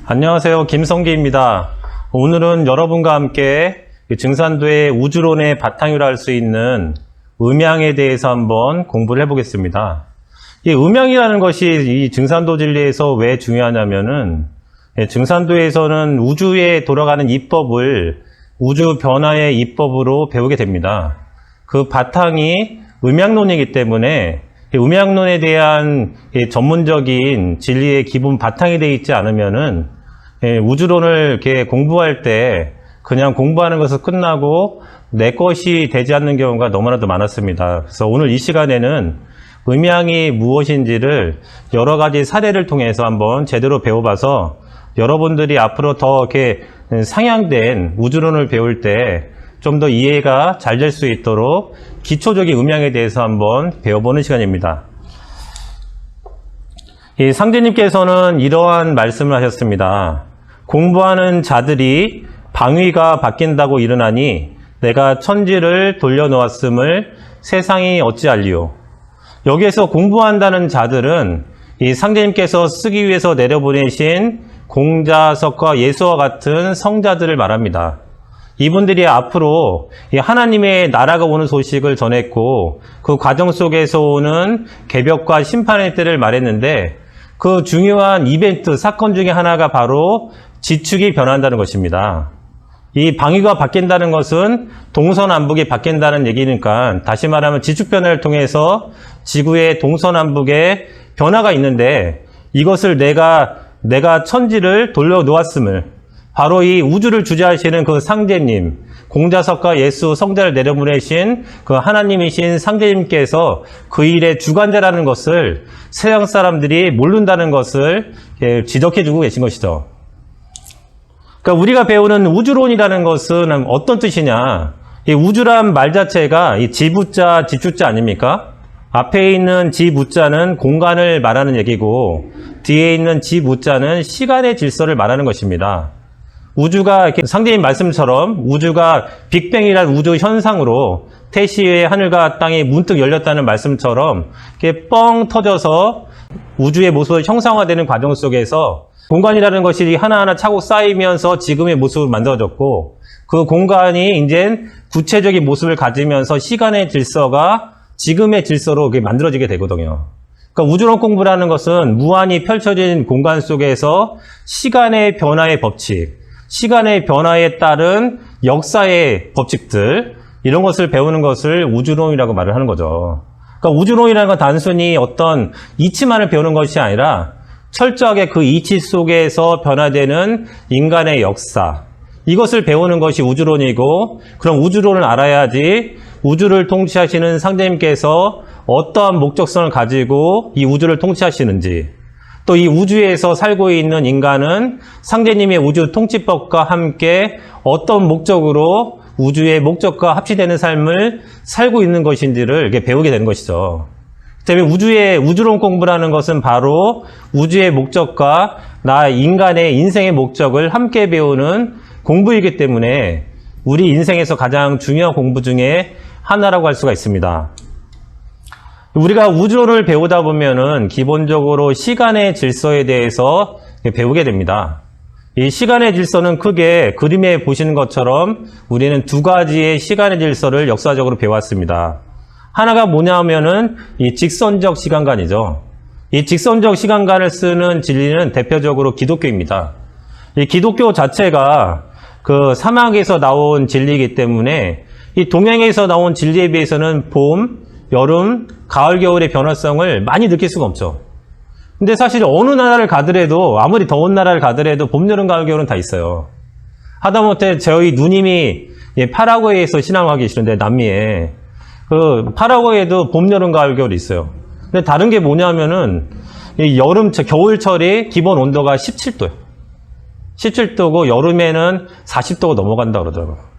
안녕하세요. 김성기입니다. 오늘은 여러분과 함께 증산도의 우주론의 바탕이라 할 수 있는 음양에 대해서 한번 공부를 해보겠습니다. 이 음양이라는 것이 이 증산도 진리에서 왜 중요하냐면은 증산도에서는 우주에 돌아가는 이법을 우주 변화의 이법으로 배우게 됩니다. 그 바탕이 음양론이기 때문에 음양론에 대한 전문적인 진리의 기본 바탕이 되어 있지 않으면은 우주론을 이렇게 공부할 때 그냥 공부하는 것으로 끝나고 내 것이 되지 않는 경우가 너무나도 많았습니다. 그래서 오늘 이 시간에는 음양이 무엇인지를 여러 가지 사례를 통해서 한번 제대로 배워봐서 여러분들이 앞으로 더 이렇게 상향된 우주론을 배울 때 좀 더 이해가 잘 될 수 있도록 기초적인 음양에 대해서 한번 배워보는 시간입니다. 이 상제님께서는 이러한 말씀을 하셨습니다. 공부하는 자들이 방위가 바뀐다고 일어나니 내가 천지를 돌려놓았음을 세상이 어찌알리요. 여기에서 공부한다는 자들은 이 상제님께서 쓰기 위해서 내려보내신 공자석과 예수와 같은 성자들을 말합니다. 이분들이 앞으로 하나님의 나라가 오는 소식을 전했고 그 과정 속에서 오는 개벽과 심판의 때를 말했는데 그 중요한 이벤트, 사건 중에 하나가 바로 지축이 변한다는 것입니다. 이 방위가 바뀐다는 것은 동서남북이 바뀐다는 얘기니까 다시 말하면 지축 변화를 통해서 지구의 동서남북에 변화가 있는데 이것을 내가 천지를 돌려놓았음을 바로 이 우주를 주재하시는 그 상제님, 공자석과 예수 성자를 내려보내신 그 하나님이신 상제님께서 그 일의 주관자라는 것을 세상 사람들이 모른다는 것을 지적해주고 계신 것이죠. 그러니까 우리가 배우는 우주론이라는 것은 어떤 뜻이냐? 이 우주란 말 자체가 이 지부자, 지축자 아닙니까? 앞에 있는 지무자는 공간을 말하는 얘기고 뒤에 있는 지무자는 시간의 질서를 말하는 것입니다. 우주가 이렇게 상대님 말씀처럼 우주가 빅뱅이라는 우주 현상으로 태시에 하늘과 땅이 문득 열렸다는 말씀처럼 이렇게 뻥 터져서 우주의 모습을 형상화되는 과정 속에서 공간이라는 것이 하나하나 차고 쌓이면서 지금의 모습을 만들어졌고 그 공간이 이제 구체적인 모습을 가지면서 시간의 질서가 지금의 질서로 만들어지게 되거든요. 그러니까 우주론 공부라는 것은 무한히 펼쳐진 공간 속에서 시간의 변화의 법칙, 시간의 변화에 따른 역사의 법칙들 이런 것을 배우는 것을 우주론이라고 말을 하는 거죠. 그러니까 우주론이라는 건 단순히 어떤 이치만을 배우는 것이 아니라 철저하게 그 이치 속에서 변화되는 인간의 역사 이것을 배우는 것이 우주론이고 그럼 우주론을 알아야지 우주를 통치하시는 상제님께서 어떠한 목적성을 가지고 이 우주를 통치하시는지 또 이 우주에서 살고 있는 인간은 상제님의 우주 통치법과 함께 어떤 목적으로 우주의 목적과 합치되는 삶을 살고 있는 것인지를 이렇게 배우게 되는 것이죠. 때문에 우주론 공부라는 것은 바로 우주의 목적과 나 인간의 인생의 목적을 함께 배우는 공부이기 때문에 우리 인생에서 가장 중요한 공부 중에 하나라고 할 수가 있습니다. 우리가 우주론을 배우다 보면은 기본적으로 시간의 질서에 대해서 배우게 됩니다. 이 시간의 질서는 크게 그림에 보시는 것처럼 우리는 두 가지의 시간의 질서를 역사적으로 배웠습니다. 하나가 뭐냐면은 이 직선적 시간관이죠. 이 직선적 시간관을 쓰는 진리는 대표적으로 기독교입니다. 이 기독교 자체가 그 사막에서 나온 진리이기 때문에 이 동양에서 나온 진리에 비해서는 봄, 여름, 가을, 겨울의 변화성을 많이 느낄 수가 없죠. 근데 사실 어느 나라를 가더라도 아무리 더운 나라를 가더라도 봄, 여름, 가을, 겨울은 다 있어요. 하다못해 저희 누님이 파라과이에서 신앙하고 계시는데 남미에 그 파라과이에도 봄, 여름, 가을, 겨울이 있어요. 근데 다른 게 뭐냐면은 이 겨울철이 기본 온도가 17도예요. 17도고 여름에는 40도가 넘어간다 그러더라고요.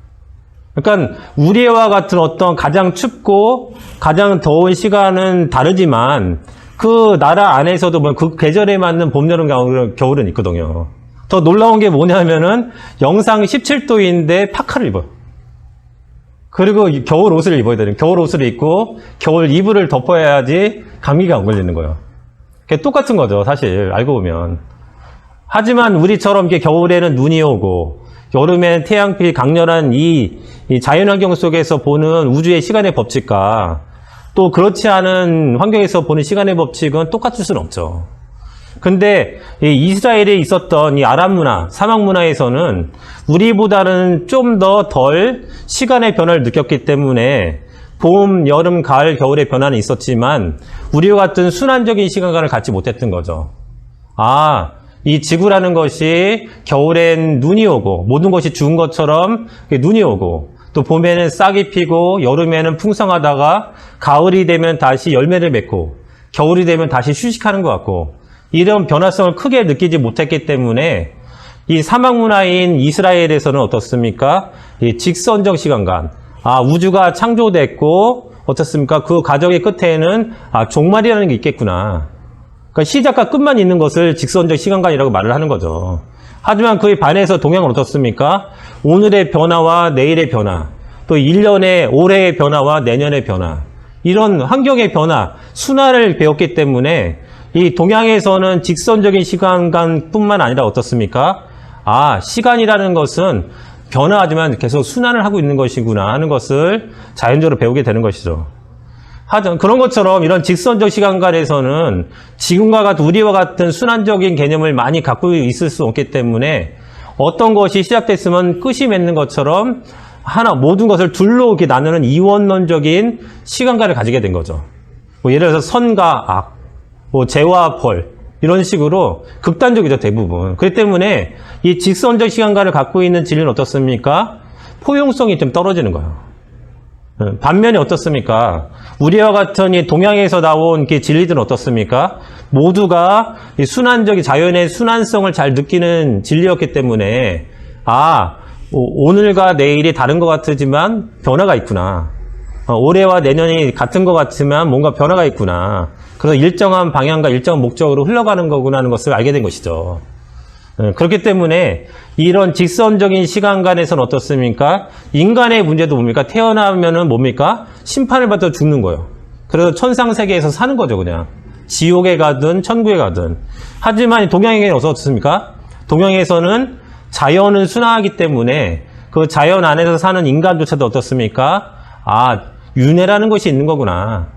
그러니까 우리와 같은 어떤 가장 춥고 가장 더운 시간은 다르지만 그 나라 안에서도 그 계절에 맞는 봄, 여름, 겨울은 있거든요. 더 놀라운 게 뭐냐면은 영상 17도인데 파카를 입어요. 그리고 겨울 옷을 입어야 되는 겨울 옷을 입고 겨울 이불을 덮어야지 감기가 안 걸리는 거예요. 그게 똑같은 거죠, 사실 알고 보면. 하지만 우리처럼 이렇게 겨울에는 눈이 오고 여름엔 태양빛 강렬한 이 자연환경 속에서 보는 우주의 시간의 법칙과 또 그렇지 않은 환경에서 보는 시간의 법칙은 똑같을 수는 없죠. 근데 이 이스라엘에 있었던 이 아랍 문화, 사막 문화에서는 우리보다는 좀 더 덜 시간의 변화를 느꼈기 때문에 봄, 여름, 가을, 겨울의 변화는 있었지만 우리와 같은 순환적인 시간관을 갖지 못했던 거죠. 아, 이 지구라는 것이 겨울엔 눈이 오고 모든 것이 죽은 것처럼 눈이 오고 또 봄에는 싹이 피고 여름에는 풍성하다가 가을이 되면 다시 열매를 맺고 겨울이 되면 다시 휴식하는 것 같고 이런 변화성을 크게 느끼지 못했기 때문에 이 사막 문화인 이스라엘에서는 어떻습니까? 이 직선적 시간관. 아, 우주가 창조됐고 어떻습니까? 그 과정의 끝에는 종말이라는 게 있겠구나. 그러니까 시작과 끝만 있는 것을 직선적 시간관이라고 말을 하는 거죠. 하지만 그에 반해서 동양은 어떻습니까? 오늘의 변화와 내일의 변화, 또 1년의 올해의 변화와 내년의 변화, 이런 환경의 변화, 순환을 배웠기 때문에 이 동양에서는 직선적인 시간관뿐만 아니라 어떻습니까? 아, 시간이라는 것은 변화하지만 계속 순환을 하고 있는 것이구나 하는 것을 자연적으로 배우게 되는 것이죠. 하여튼 그런 것처럼 이런 직선적 시간관에서는 지금과 같은 우리와 같은 순환적인 개념을 많이 갖고 있을 수 없기 때문에 어떤 것이 시작됐으면 끝이 맺는 것처럼 하나 모든 것을 둘로 이렇게 나누는 이원론적인 시간관을 가지게 된 거죠. 뭐 예를 들어서 선과 악, 뭐 재와 벌 이런 식으로 극단적이죠 대부분. 그렇기 때문에 이 직선적 시간관을 갖고 있는 진리는 어떻습니까? 포용성이 좀 떨어지는 거예요. 반면에 어떻습니까? 우리와 같은 이 동양에서 나온 진리들은 어떻습니까? 모두가 이 순환적인 자연의 순환성을 잘 느끼는 진리였기 때문에 아, 오늘과 내일이 다른 것 같지만 변화가 있구나. 올해와 내년이 같은 것 같지만 뭔가 변화가 있구나. 그래서 일정한 방향과 일정한 목적으로 흘러가는 거구나 하는 것을 알게 된 것이죠. 그렇기 때문에 이런 직선적인 시간관에서는 어떻습니까? 인간의 문제도 뭡니까? 태어나면은 뭡니까? 심판을 받아 죽는 거예요. 그래서 천상세계에서 사는 거죠, 그냥. 지옥에 가든 천국에 가든. 하지만 동양에게는 어떻습니까? 동양에서는 자연은 순화하기 때문에 그 자연 안에서 사는 인간조차도 어떻습니까? 아, 윤회라는 것이 있는 거구나.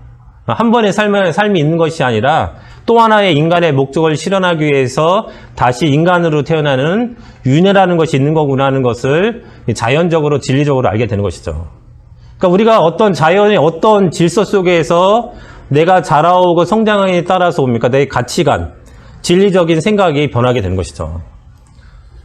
한 번의 삶이 있는 것이 아니라 또 하나의 인간의 목적을 실현하기 위해서 다시 인간으로 태어나는 윤회라는 것이 있는 거구나 하는 것을 자연적으로 진리적으로 알게 되는 것이죠. 그러니까 우리가 어떤 자연의 어떤 질서 속에서 내가 자라오고 성장에 따라서 뭡니까? 내 가치관, 진리적인 생각이 변하게 되는 것이죠.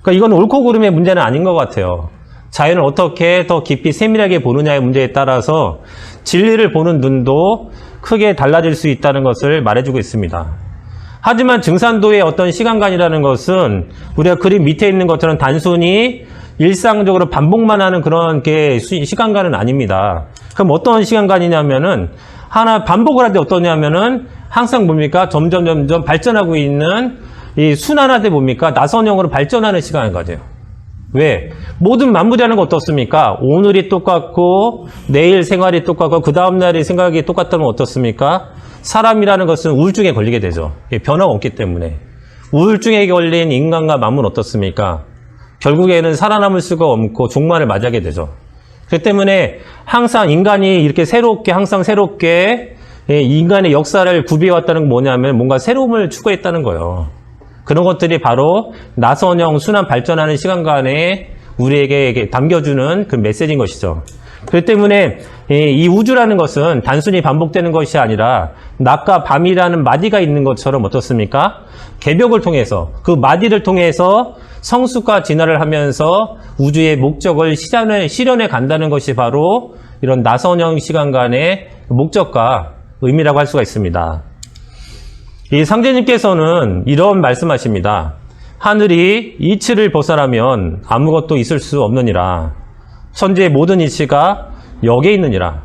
그러니까 이건 옳고 그름의 문제는 아닌 것 같아요. 자연을 어떻게 더 깊이 세밀하게 보느냐의 문제에 따라서 진리를 보는 눈도 크게 달라질 수 있다는 것을 말해주고 있습니다. 하지만 증산도의 어떤 시간관이라는 것은 우리가 그림 밑에 있는 것처럼 단순히 일상적으로 반복만 하는 그런 게 시간관은 아닙니다. 그럼 어떤 시간관이냐면은 하나 반복을 할 때 어떠냐면은 항상 뭡니까? 점점 발전하고 있는 이 순환하되 뭡니까? 나선형으로 발전하는 시간관이에요. 왜? 모든 만물이라는 거 어떻습니까? 오늘이 똑같고 내일 생활이 똑같고 그 다음날의 생각이 똑같다면 어떻습니까? 사람이라는 것은 우울증에 걸리게 되죠. 변화가 없기 때문에. 우울증에 걸린 인간과 만물은 어떻습니까? 결국에는 살아남을 수가 없고 종말을 맞이하게 되죠. 그렇기 때문에 항상 인간이 이렇게 항상 새롭게 인간의 역사를 구비해왔다는 건 뭐냐면 뭔가 새로움을 추구했다는 거예요. 그런 것들이 바로 나선형 순환 발전하는 시간관에 우리에게 담겨주는 그 메시지인 것이죠. 그렇기 때문에 이 우주라는 것은 단순히 반복되는 것이 아니라 낮과 밤이라는 마디가 있는 것처럼 어떻습니까? 개벽을 통해서 그 마디를 통해서 성숙과 진화를 하면서 우주의 목적을 실현해 간다는 것이 바로 이런 나선형 시간관의 목적과 의미라고 할 수가 있습니다. 이 상제님께서는 이런 말씀하십니다. 하늘이 이치를 벗어나면 아무것도 있을 수 없느니라. 천지의 모든 이치가 여기에 있느니라.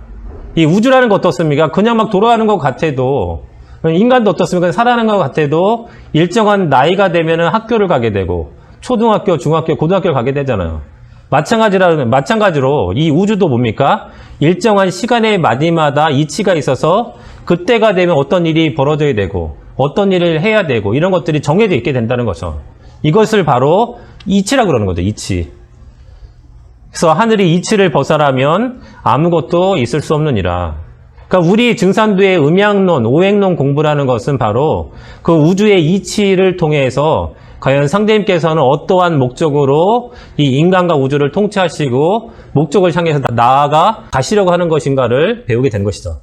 이 우주라는 것 어떻습니까? 그냥 막 돌아가는 것 같아도, 인간도 어떻습니까? 살아가는 것 같아도 일정한 나이가 되면 학교를 가게 되고 초등학교, 중학교, 고등학교를 가게 되잖아요. 마찬가지로 이 우주도 뭡니까? 일정한 시간의 마디마다 이치가 있어서 그때가 되면 어떤 일이 벌어져야 되고 어떤 일을 해야 되고 이런 것들이 정해져 있게 된다는 거죠. 이것을 바로 이치라고 그러는 거죠. 이치. 그래서 하늘이 이치를 벗어나면 아무것도 있을 수 없느니라. 그러니까 우리 증산도의 음양론, 오행론 공부라는 것은 바로 그 우주의 이치를 통해서 과연 상대님께서는 어떠한 목적으로 이 인간과 우주를 통치하시고 목적을 향해서 나아가 가시려고 하는 것인가를 배우게 된 것이죠.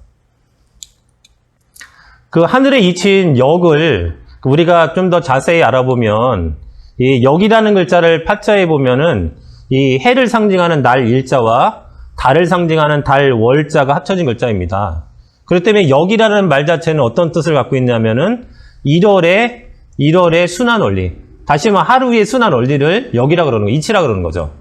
그 하늘의 이치인 역을 우리가 좀 더 자세히 알아보면 이 역이라는 글자를 파자에 보면은 이 해를 상징하는 날 일자와 달을 상징하는 달 월자가 합쳐진 글자입니다. 그렇기 때문에 역이라는 말 자체는 어떤 뜻을 갖고 있냐면은 1월의 순환 원리. 다시 말하면 하루의 순환 원리를 역이라고 그러는 거, 이치라고 그러는 거죠.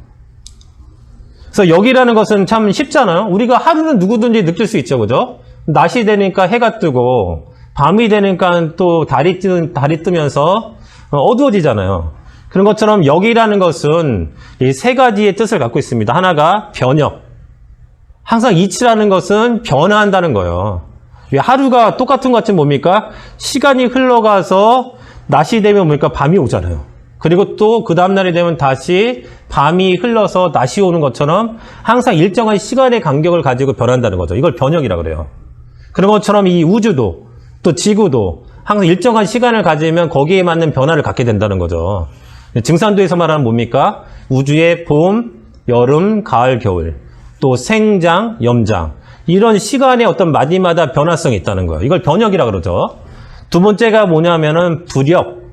그래서 역이라는 것은 참 쉽잖아요. 우리가 하루는 누구든지 느낄 수 있죠. 그죠? 낮이 되니까 해가 뜨고 밤이 되니까 또 달이 뜨면서 어두워지잖아요. 그런 것처럼 역이라는 것은 이 세 가지의 뜻을 갖고 있습니다. 하나가 변역. 항상 이치라는 것은 변화한다는 거예요. 하루가 똑같은 것 같은 뭡니까? 시간이 흘러가서 낮이 되면 뭡니까? 밤이 오잖아요. 그리고 또 그 다음날이 되면 다시 밤이 흘러서 낮이 오는 것처럼 항상 일정한 시간의 간격을 가지고 변한다는 거죠. 이걸 변역이라고 그래요. 그런 것처럼 이 우주도 또 지구도 항상 일정한 시간을 가지면 거기에 맞는 변화를 갖게 된다는 거죠. 증산도에서 말하는 뭡니까? 우주의 봄, 여름, 가을, 겨울, 또 생장, 염장 이런 시간의 어떤 마디마다 변화성이 있다는 거예요. 이걸 변역이라고 그러죠. 두 번째가 뭐냐면은 불역.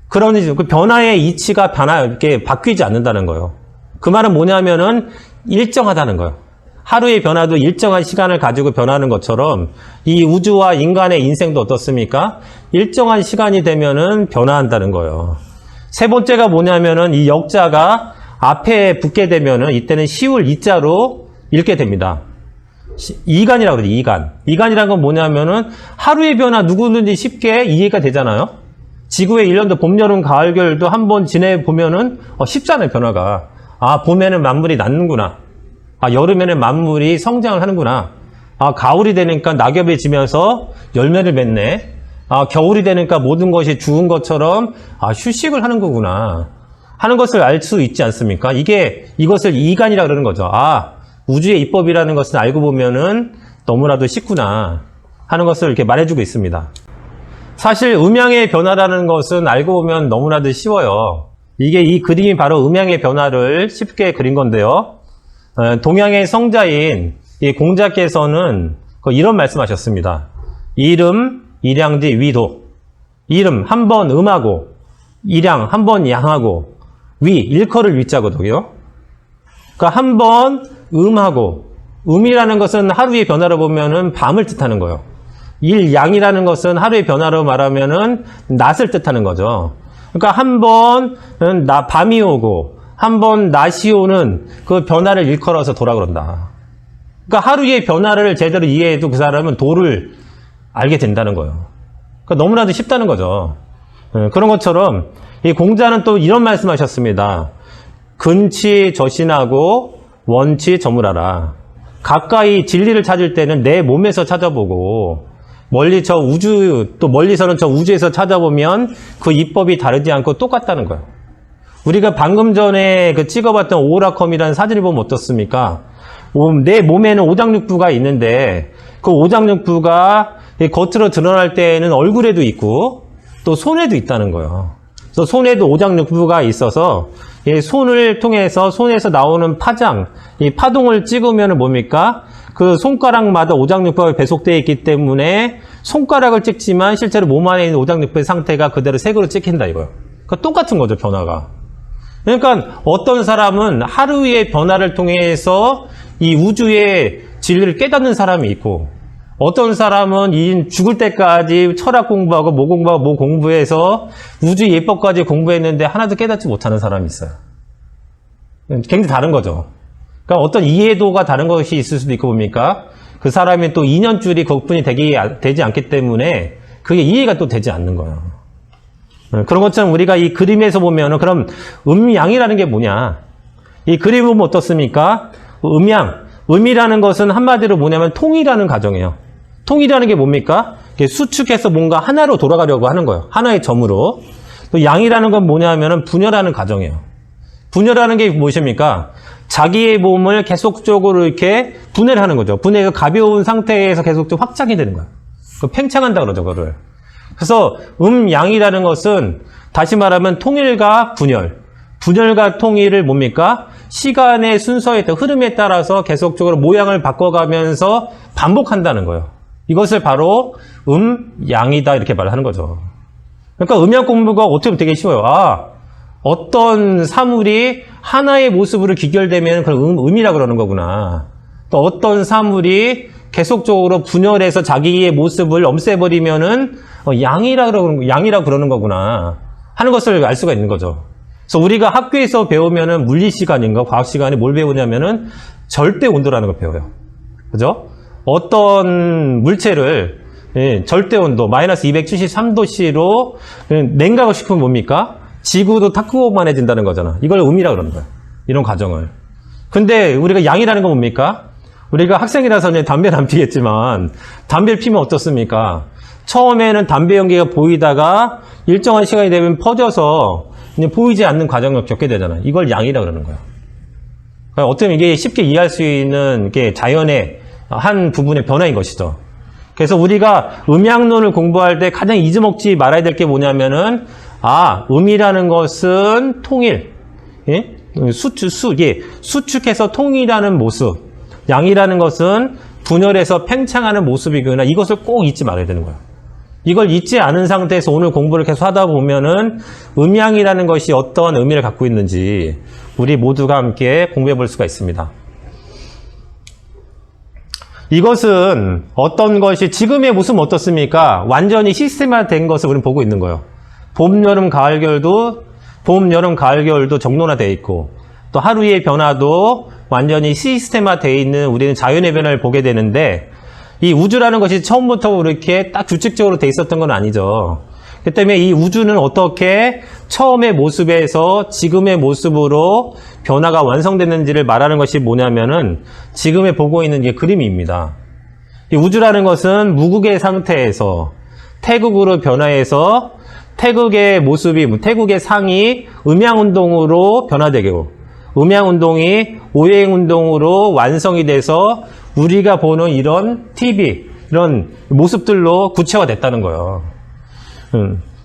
그런 그 변화의 이치가 이렇게 바뀌지 않는다는 거예요. 그 말은 뭐냐면은 일정하다는 거예요. 하루의 변화도 일정한 시간을 가지고 변하는 것처럼 이 우주와 인간의 인생도 어떻습니까? 일정한 시간이 되면은 변화한다는 거예요. 세 번째가 뭐냐면은 이 역자가 앞에 붙게 되면은 이때는 시울 이자로 읽게 됩니다. 이간이라고 그러죠. 이간. 이간이라는 건 뭐냐면은 하루의 변화 누구든지 쉽게 이해가 되잖아요. 지구의 1년도 봄, 여름, 가을, 겨울도 한번 지내보면은 쉽잖아요. 변화가. 아, 봄에는 만물이 낳는구나. 아, 여름에는 만물이 성장을 하는구나. 아, 가을이 되니까 낙엽이 지면서 열매를 맺네. 아, 겨울이 되니까 모든 것이 죽은 것처럼 휴식을 하는 거구나 하는 것을 알 수 있지 않습니까? 이것을 이간이라 그러는 거죠. 아, 우주의 입법이라는 것은 알고 보면은 너무나도 쉽구나 하는 것을 이렇게 말해주고 있습니다. 사실 음양의 변화라는 것은 알고 보면 너무나도 쉬워요. 이 그림이 바로 음양의 변화를 쉽게 그린 건데요. 동양의 성자인 이 공자께서는 이런 말씀하셨습니다. 이름, 일양지, 위도. 이름 한 번 음하고, 일양 한 번 양하고, 위 일컬을 위자거든요. 그러니까 한 번 음하고, 음이라는 것은 하루의 변화로 보면은 밤을 뜻하는 거예요. 일양이라는 것은 하루의 변화로 말하면은 낮을 뜻하는 거죠. 그러니까 한 번은 밤이 오고, 한 번 낮이 오는 그 변화를 일컬어서 도라 그런다. 그러니까 하루의 변화를 제대로 이해해도 그 사람은 도를 알게 된다는 거예요. 그러니까 너무나도 쉽다는 거죠. 그런 것처럼 이 공자는 또 이런 말씀하셨습니다. 근치 저신하고 원치 저물하라. 가까이 진리를 찾을 때는 내 몸에서 찾아보고 멀리 멀리서는 저 우주에서 찾아보면 그 입법이 다르지 않고 똑같다는 거예요. 우리가 방금 전에 찍어봤던 오라컴이라는 사진을 보면 어떻습니까? 내 몸에는 오장육부가 있는데 그 오장육부가 겉으로 드러날 때에는 얼굴에도 있고 또 손에도 있다는 거예요. 그래서 손에도 오장육부가 있어서 손을 통해서 손에서 나오는 파장, 이 파동을 찍으면 뭡니까? 그 손가락마다 오장육부가 배속되어 있기 때문에 손가락을 찍지만 실제로 몸 안에 있는 오장육부의 상태가 그대로 색으로 찍힌다 이거예요. 그러니까 똑같은 거죠, 변화가. 그러니까 어떤 사람은 하루의 변화를 통해서 이 우주의 진리를 깨닫는 사람이 있고 어떤 사람은 죽을 때까지 철학 공부하고 뭐 공부하고 뭐 공부해서 우주 예법까지 공부했는데 하나도 깨닫지 못하는 사람이 있어요. 굉장히 다른 거죠. 그러니까 어떤 이해도가 다른 것이 있을 수도 있고 봅니까? 그 사람이 또 인연줄이 그것뿐이 되지 않기 때문에 그게 이해가 또 되지 않는 거예요. 그런 것처럼 우리가 이 그림에서 보면은 그럼 음양이라는 게 뭐냐? 이 그림을 보면 어떻습니까? 음이라는 것은 한마디로 뭐냐면 통이라는 가정이에요. 통이라는 게 뭡니까? 수축해서 뭔가 하나로 돌아가려고 하는 거예요. 하나의 점으로. 또 양이라는 건 뭐냐면은 분열하는 과정이에요. 분열하는 게 무엇입니까? 자기의 몸을 계속적으로 이렇게 분해하는 거죠. 분해가 가벼운 상태에서 계속적으로 확장이 되는 거예요. 팽창한다 그러죠, 그거를. 그래서 양이라는 것은 다시 말하면 통일과 분열. 분열과 통일을 뭡니까? 시간의 순서에 따라 흐름에 따라서 계속적으로 모양을 바꿔가면서 반복한다는 거예요. 이것을 바로 양이다 이렇게 말을 하는 거죠. 그러니까 음양 공부가 어떻게 보면 되게 쉬워요. 어떤 사물이 하나의 모습으로 귀결되면 그걸 음이라 그러는 거구나. 또 어떤 사물이 계속적으로 분열해서 자기의 모습을 없애버리면은 양이라 그러는 거구나 하는 것을 알 수가 있는 거죠. 그래서 우리가 학교에서 배우면은 물리 시간인가 과학 시간에 뭘 배우냐면은 절대 온도라는 걸 배워요. 그죠? 어떤 물체를 절대 온도 마이너스 273도씨로 냉각을 시키면 뭡니까? 지구도 따뜻해진다는 거잖아. 이걸 음이라 그러는 거야. 이런 과정을. 근데 우리가 양이라는 건 뭡니까? 우리가 학생이라서 이제 담배를 안 피겠지만 담배를 피면 어떻습니까? 처음에는 담배 연기가 보이다가 일정한 시간이 되면 퍼져서 이제 보이지 않는 과정을 겪게 되잖아요. 이걸 양이라 그러는 거예요. 그러니까 어쩌면 이게 쉽게 이해할 수 있는 게 자연의 한 부분의 변화인 것이죠. 그래서 우리가 음양론을 공부할 때 가장 잊어먹지 말아야 될 게 뭐냐면은 음이라는 것은 통일, 수축해서 통일하는 모습, 양이라는 것은 분열해서 팽창하는 모습이구나. 이것을 꼭 잊지 말아야 되는 거예요. 이걸 잊지 않은 상태에서 오늘 공부를 계속 하다 보면은 음양이라는 것이 어떤 의미를 갖고 있는지 우리 모두가 함께 공부해 볼 수가 있습니다. 이것은 어떤 것이 지금의 모습은 어떻습니까? 완전히 시스템화된 것을 우리는 보고 있는 거예요. 봄, 여름, 가을, 겨울도 정론화되어 있고 또 하루의 변화도 완전히 시스템화되어 있는 우리는 자연의 변화를 보게 되는데 이 우주라는 것이 처음부터 그렇게 딱 규칙적으로 돼 있었던 건 아니죠. 그 때문에 이 우주는 어떻게 처음의 모습에서 지금의 모습으로 변화가 완성됐는지를 말하는 것이 뭐냐면은 지금에 보고 있는 이 그림입니다. 이 우주라는 것은 무극의 상태에서 태극으로 변화해서 태극의 모습이, 태극의 상이 음양운동으로 변화되고 음양운동이 오행운동으로 완성이 돼서 우리가 보는 이런 TV, 이런 모습들로 구체화됐다는 거예요.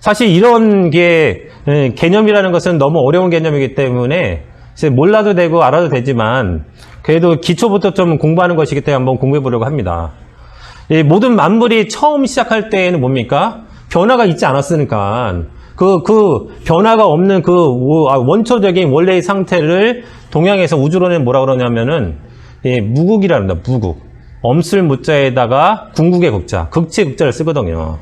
사실 이런 게 개념이라는 것은 너무 어려운 개념이기 때문에 몰라도 되고 알아도 되지만 그래도 기초부터 좀 공부하는 것이기 때문에 한번 공부해 보려고 합니다. 모든 만물이 처음 시작할 때에는 뭡니까? 변화가 있지 않았으니까 그 변화가 없는 그 원초적인 원래의 상태를 동양에서 우주론에 뭐라 그러냐면은 무극이라 합니다. 무극. 엄쓸 무자에다가 궁극의 극자, 극치의 극자를 쓰거든요.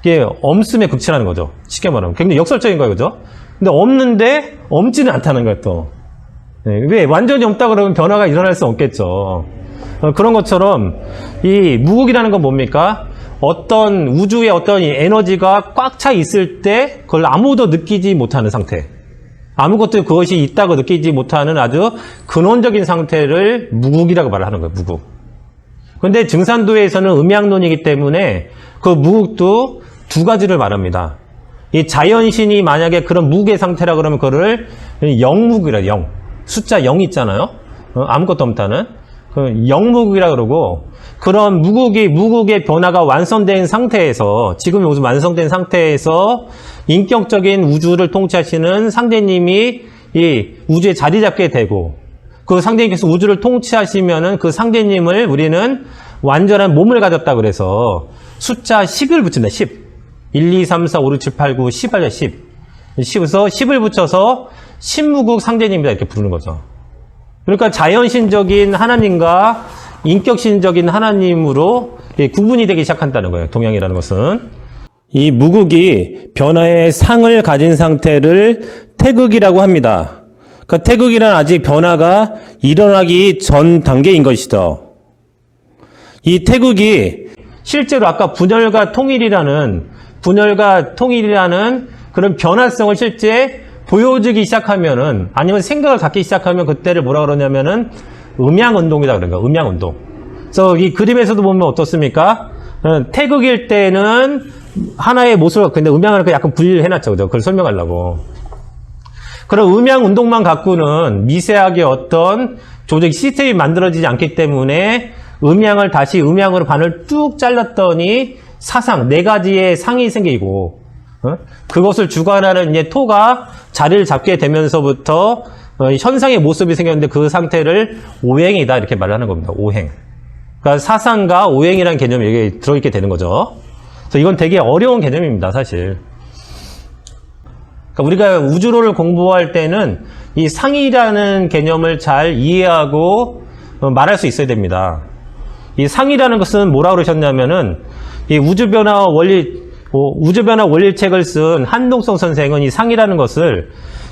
이게 엄씀의 극치라는 거죠. 쉽게 말하면 굉장히 역설적인 거예요, 그죠? 근데 없는데 엄지는 않다는 거예요, 또. 왜 완전히 없다 그러면 변화가 일어날 수 없겠죠. 그런 것처럼 이 무극이라는 건 뭡니까? 어떤 우주의 어떤 에너지가 꽉 차 있을 때 그걸 아무도 느끼지 못하는 상태. 아무것도 그것이 있다고 느끼지 못하는 아주 근원적인 상태를 무극이라고 말하는 거예요. 무극. 그런데 증산도에서는 음양론이기 때문에 그 무극도 두 가지를 말합니다. 이 자연신이 만약에 그런 무극의 상태라 그러면 그거를 영무극이라 영. 숫자 0 있잖아요. 아무것도 없다는. 그 영무극이라 그러고 그런 무극의 변화가 완성된 상태에서 지금의 모습 완성된 상태에서 인격적인 우주를 통치하시는 상대님이 이 우주에 자리 잡게 되고 그 상대님께서 우주를 통치하시면은 그 상대님을 우리는 완전한 몸을 가졌다 그래서 숫자 10을 붙인다. 10. 1, 2, 3, 4, 5, 6, 7, 8, 9, 10 하죠. 10. 10에서 10을 붙여서 신무국 상대님이다 이렇게 부르는 거죠. 그러니까 자연신적인 하나님과 인격신적인 하나님으로 구분이 되기 시작한다는 거예요. 동양이라는 것은. 이 무극이 변화의 상을 가진 상태를 태극이라고 합니다. 그 태극이란 아직 변화가 일어나기 전 단계인 것이죠. 이 태극이 실제로 아까 분열과 통일이라는 그런 변화성을 실제 보여주기 시작하면은 아니면 생각을 갖기 시작하면 그때를 뭐라 그러냐면은 음양운동이다 그런 거예요. 음양운동. 그래서 이 그림에서도 보면 어떻습니까? 태극일 때는 하나의 모습을, 근데 음양을 약간 분리해놨죠. 그죠? 그걸 설명하려고. 그럼 음양 운동만 갖고는 미세하게 어떤 조직 시스템이 만들어지지 않기 때문에 음양을 다시 음양으로 반을 뚝 잘랐더니 사상, 네 가지의 상이 생기고, 그것을 주관하는 이제 토가 자리를 잡게 되면서부터 현상의 모습이 생겼는데 그 상태를 오행이다 이렇게 말을 하는 겁니다. 오행. 그러니까 사상과 오행이라는 개념이 여기 들어있게 되는 거죠. 그래서 이건 되게 어려운 개념입니다, 사실. 그러니까 우리가 우주론을 공부할 때는 이 상이라는 개념을 잘 이해하고 말할 수 있어야 됩니다. 이 상이라는 것은 뭐라 그러셨냐면은 이 우주변화 원리책을 쓴 한동성 선생은 이 상이라는 것을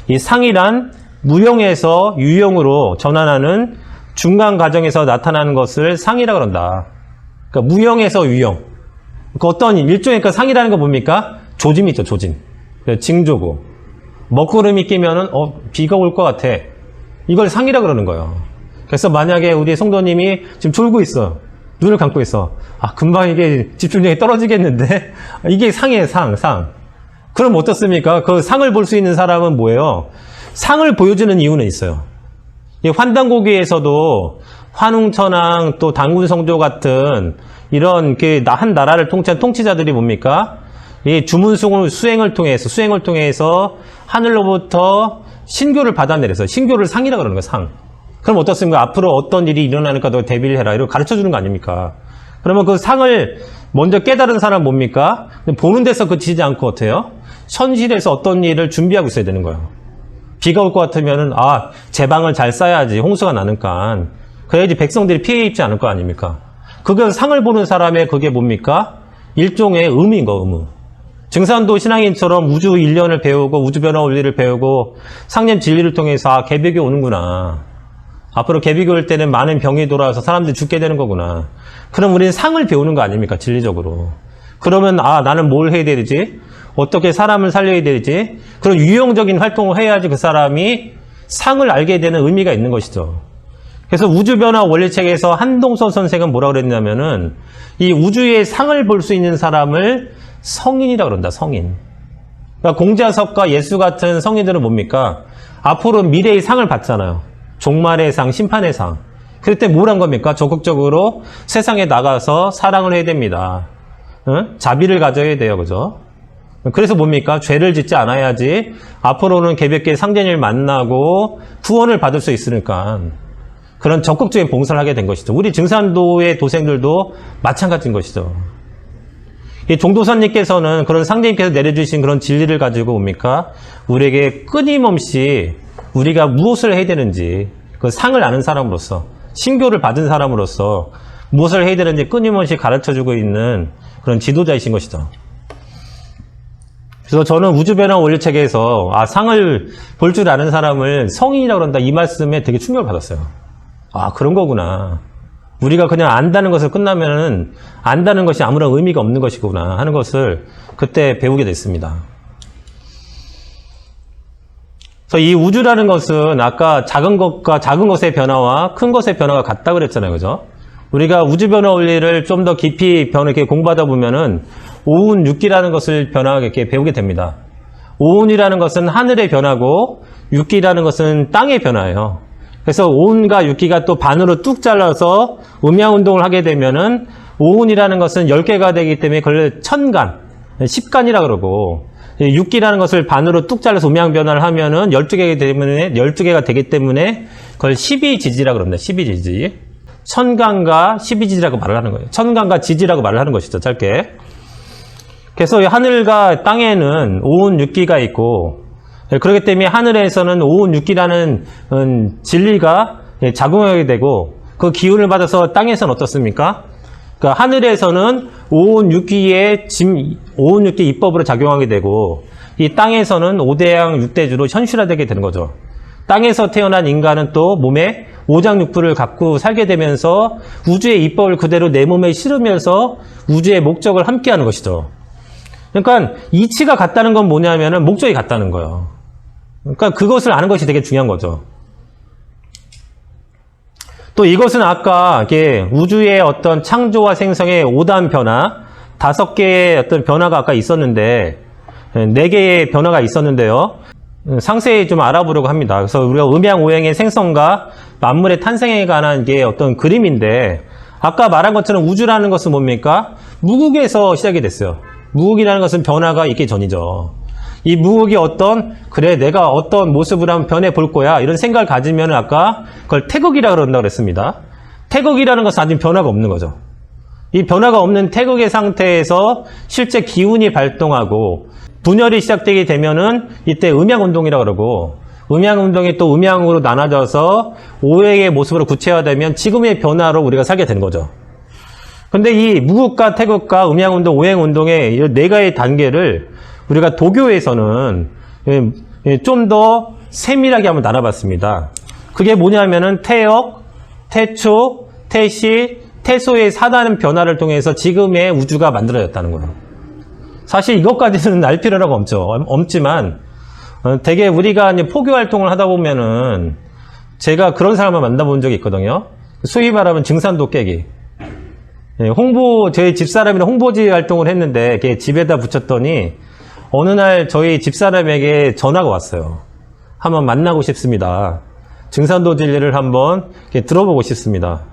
이 상이란 무형에서 유형으로 전환하는 중간 과정에서 나타나는 것을 상이라고 그런다. 그러니까 무형에서 유형. 그 어떤 일종의 그 상이라는 거 뭡니까? 조짐이 있죠, 조짐. 징조고. 먹구름이 끼면은 비가 올 것 같아. 이걸 상이라고 그러는 거예요. 그래서 만약에 우리 성도님이 지금 졸고 있어. 눈을 감고 있어. 금방 이게 집중력이 떨어지겠는데? 이게 상이에요, 상. 그럼 어떻습니까? 그 상을 볼 수 있는 사람은 뭐예요? 상을 보여주는 이유는 있어요. 이 환단고기에서도 환웅천왕 또 당군성조 같은 이런 한 나라를 통치한 통치자들이 뭡니까? 이 수행을 통해서 하늘로부터 신교를 받아내려서 신교를 상이라고 그러는 거예요, 상. 그럼 어떻습니까? 앞으로 어떤 일이 일어나니까 너 대비를 해라. 이러고 가르쳐 주는 거 아닙니까? 그러면 그 상을 먼저 깨달은 사람은 뭡니까? 보는 데서 그치지 않고 어때요? 현실에서 어떤 일을 준비하고 있어야 되는 거예요. 비가 올 것 같으면은, 제방을 잘 쌓아야지. 홍수가 나니까. 그래야지 백성들이 피해 입지 않을 거 아닙니까? 그게 상을 보는 사람의 그게 뭡니까? 일종의 의무인 거, 의무. 증산도 신앙인처럼 우주 일련을 배우고 우주변화 원리를 배우고 상념 진리를 통해서 개벽이 오는구나. 앞으로 개벽이 올 때는 많은 병이 돌아와서 사람들이 죽게 되는 거구나. 그럼 우리는 상을 배우는 거 아닙니까? 진리적으로. 그러면 나는 뭘 해야 되지? 어떻게 사람을 살려야 되지? 그런 유형적인 활동을 해야지 그 사람이 상을 알게 되는 의미가 있는 것이죠. 그래서 우주변화 원리책에서 한동선 선생은 뭐라고 그랬냐면은 이 우주의 상을 볼 수 있는 사람을 성인이라고 그런다, 성인. 그러니까 공자석과 예수 같은 성인들은 뭡니까? 앞으로 미래의 상을 받잖아요. 종말의 상, 심판의 상. 그럴 때 뭘 한 겁니까? 적극적으로 세상에 나가서 사랑을 해야 됩니다. 자비를 가져야 돼요, 그죠? 그래서 뭡니까? 죄를 짓지 않아야지 앞으로는 개벽계 상전을 만나고 후원을 받을 수 있으니까 그런 적극적인 봉사를 하게 된 것이죠. 우리 증산도의 도생들도 마찬가지인 것이죠. 이 종도사님께서는 그런 상제님께서 내려주신 그런 진리를 가지고 뭡니까? 우리에게 끊임없이 우리가 무엇을 해야 되는지 그 상을 아는 사람으로서 신교를 받은 사람으로서 무엇을 해야 되는지 끊임없이 가르쳐주고 있는 그런 지도자이신 것이죠. 그래서 저는 우주변화 원리책에서 상을 볼 줄 아는 사람을 성인이라고 그런다 이 말씀에 되게 충격을 받았어요. 그런 거구나. 우리가 그냥 안다는 것을 끝나면은 안다는 것이 아무런 의미가 없는 것이구나 하는 것을 그때 배우게 됐습니다. 그래서 이 우주라는 것은 아까 작은 것의 변화와 큰 것의 변화가 같다 그랬잖아요, 그죠? 우리가 우주변화 원리를 좀 더 깊이 이렇게 공부하다 보면은 오운, 육기라는 것을 이렇게 배우게 됩니다. 오운이라는 것은 하늘의 변화고 육기라는 것은 땅의 변화예요. 그래서 오운과 육기가 또 반으로 뚝 잘라서 음양운동을 하게 되면은 오운이라는 것은 10개가 되기 때문에 그걸 천간, 10간이라 그러고 육기라는 것을 반으로 뚝 잘라서 음양변화를 하면은 12개가 되기 때문에 그걸 12지지라 그럽니다. 12지지. 천간과 12지지라고 말을 하는 거예요. 천간과 지지라고 말을 하는 것이죠. 짧게. 그래서 하늘과 땅에는 오운, 육기가 있고 그렇기 때문에 하늘에서는 오운, 육기라는 진리가 작용하게 되고 그 기운을 받아서 땅에서는 어떻습니까? 그러니까 하늘에서는 오운, 육기 입법으로 작용하게 되고 이 땅에서는 5대양 6대주로 현실화되게 되는 거죠. 땅에서 태어난 인간은 또 몸에 오장육부를 갖고 살게 되면서 우주의 입법을 그대로 내 몸에 실으면서 우주의 목적을 함께하는 것이죠. 그러니까 이치가 같다는 건 뭐냐면은 목적이 같다는 거예요. 그러니까 그것을 아는 것이 되게 중요한 거죠. 또 이것은 아까 이게 우주의 어떤 창조와 생성의 5단 변화, 5개의 어떤 변화가 아까 있었는데 4개의 변화가 있었는데요. 상세히 좀 알아보려고 합니다. 그래서 우리가 음양오행의 생성과 만물의 탄생에 관한 게 어떤 그림인데 아까 말한 것처럼 우주라는 것은 뭡니까? 무국에서 시작이 됐어요. 무국이라는 것은 변화가 있기 전이죠. 이 무국이 그래 내가 어떤 모습으로 한번 변해볼 거야 이런 생각을 가지면 아까 그걸 태극이라고 그런다고 그랬습니다. 태극이라는 것은 아직 변화가 없는 거죠. 이 변화가 없는 태극의 상태에서 실제 기운이 발동하고 분열이 시작되게 되면은 이때 음양운동이라고 그러고 음양운동이 또 음양으로 나눠져서 오행의 모습으로 구체화되면 지금의 변화로 우리가 살게 되는 거죠. 근데 이 무국과 태극과 음양운동, 오행운동의 이 4가지 단계를 우리가 도교에서는 좀 더 세밀하게 한번 나눠봤습니다. 그게 뭐냐면은 태역, 태초, 태시, 태소의 4다른 변화를 통해서 지금의 우주가 만들어졌다는 거예요. 사실 이것까지는 알 필요가 없지만 되게 우리가 이제 포교 활동을 하다 보면은 제가 그런 사람을 만나본 적이 있거든요. 소위 말하면 증산도 깨기. 저희 집사람이랑 홍보지 활동을 했는데 집에다 붙였더니 어느 날 저희 집사람에게 전화가 왔어요. 한번 만나고 싶습니다. 증산도 진리를 한번 들어보고 싶습니다.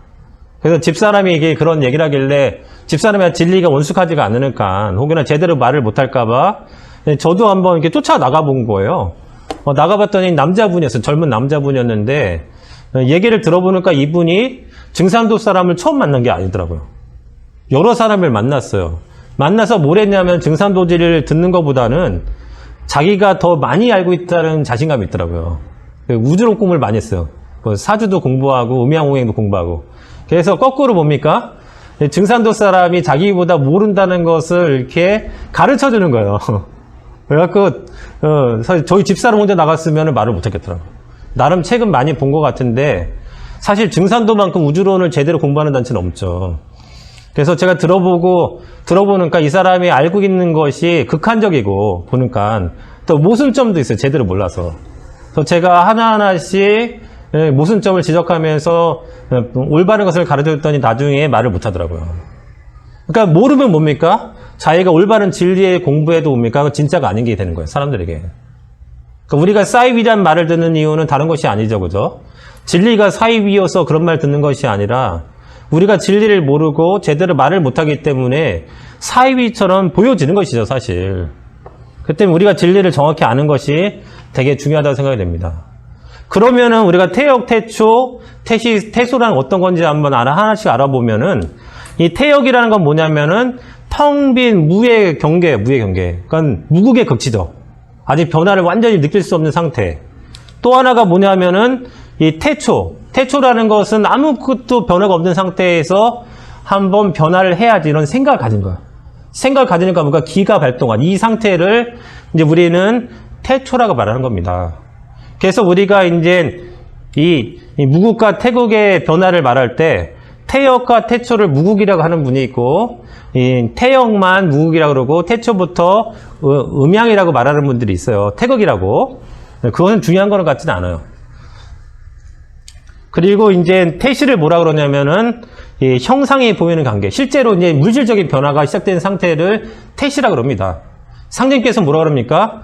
그래서 집사람이 그런 얘기를 하길래 집사람이 진리가 원숙하지가 않으니까 혹여나 제대로 말을 못할까봐 저도 한번 이렇게 쫓아 나가본 거예요. 나가봤더니 남자분이었어요. 젊은 남자분이었는데 얘기를 들어보니까 이분이 증산도 사람을 처음 만난 게 아니더라고요. 여러 사람을 만났어요. 만나서 뭘 했냐면 증산도지를 듣는 것보다는 자기가 더 많이 알고 있다는 자신감이 있더라고요. 우주론 꿈을 많이 했어요. 사주도 공부하고 음양오행도 공부하고. 그래서 거꾸로 뭡니까? 증산도 사람이 자기보다 모른다는 것을 이렇게 가르쳐 주는 거예요. 그래갖고 사실 저희 집사람 혼자 나갔으면 말을 못했겠더라고요. 나름 책은 많이 본 것 같은데 사실 증산도만큼 우주론을 제대로 공부하는 단체는 없죠. 그래서 제가 들어보니까 이 사람이 알고 있는 것이 극한적이고 보니까 또 모순점도 있어요. 제대로 몰라서. 그래서 제가 하나하나씩 모순점을 지적하면서 올바른 것을 가르쳐줬더니 나중에 말을 못하더라고요. 그러니까 모르면 뭡니까? 자기가 올바른 진리의 공부해도 뭡니까? 진짜가 아닌 게 되는 거예요. 사람들에게. 그러니까 우리가 사이비란 말을 듣는 이유는 다른 것이 아니죠. 그죠? 진리가 사이비여서 그런 말 듣는 것이 아니라 우리가 진리를 모르고 제대로 말을 못하기 때문에 사이비처럼 보여지는 것이죠. 사실. 그 때문에 우리가 진리를 정확히 아는 것이 되게 중요하다고 생각이 됩니다. 그러면은 우리가 태역, 태초, 태시, 태소라는 어떤 건지 한번 하나씩 알아보면은 이 태역이라는 건 뭐냐면은 텅 빈 무의 경계. 그러니까 무국의 극치죠. 아직 변화를 완전히 느낄 수 없는 상태. 또 하나가 뭐냐면은 이 태초라는 것은 아무것도 변화가 없는 상태에서 한번 변화를 해야지 이런 생각을 가진 거야. 생각을 가지니까 뭔가 기가 발동한 이 상태를 이제 우리는 태초라고 말하는 겁니다. 그래서 우리가 이제 이 무국과 태국의 변화를 말할 때 태역과 태초를 무국이라고 하는 분이 있고 이 태역만 무국이라고 그러고 태초부터 음양이라고 말하는 분들이 있어요. 태극이라고. 그거는 중요한 거는 같지는 않아요. 그리고 이제 태시를 뭐라 그러냐면은 이 형상이 보이는 관계. 실제로 이제 물질적인 변화가 시작된 상태를 태시라고 그럽니다. 상님께서 뭐라 그럽니까?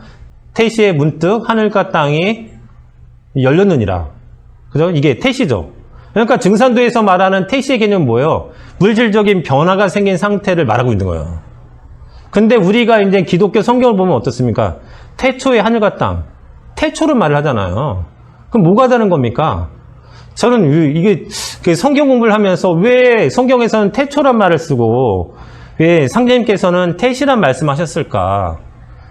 태시에 문득 하늘과 땅이 열렸느니라. 그죠? 이게 태시죠. 그러니까 증산도에서 말하는 태시의 개념은 뭐예요? 물질적인 변화가 생긴 상태를 말하고 있는 거예요. 근데 우리가 이제 기독교 성경을 보면 어떻습니까? 태초의 하늘과 땅. 태초를 말을 하잖아요. 그럼 뭐가 다른 겁니까? 저는 이게 성경 공부를 하면서 왜 성경에서는 태초란 말을 쓰고 왜 상제님께서는 태시란 말씀하셨을까?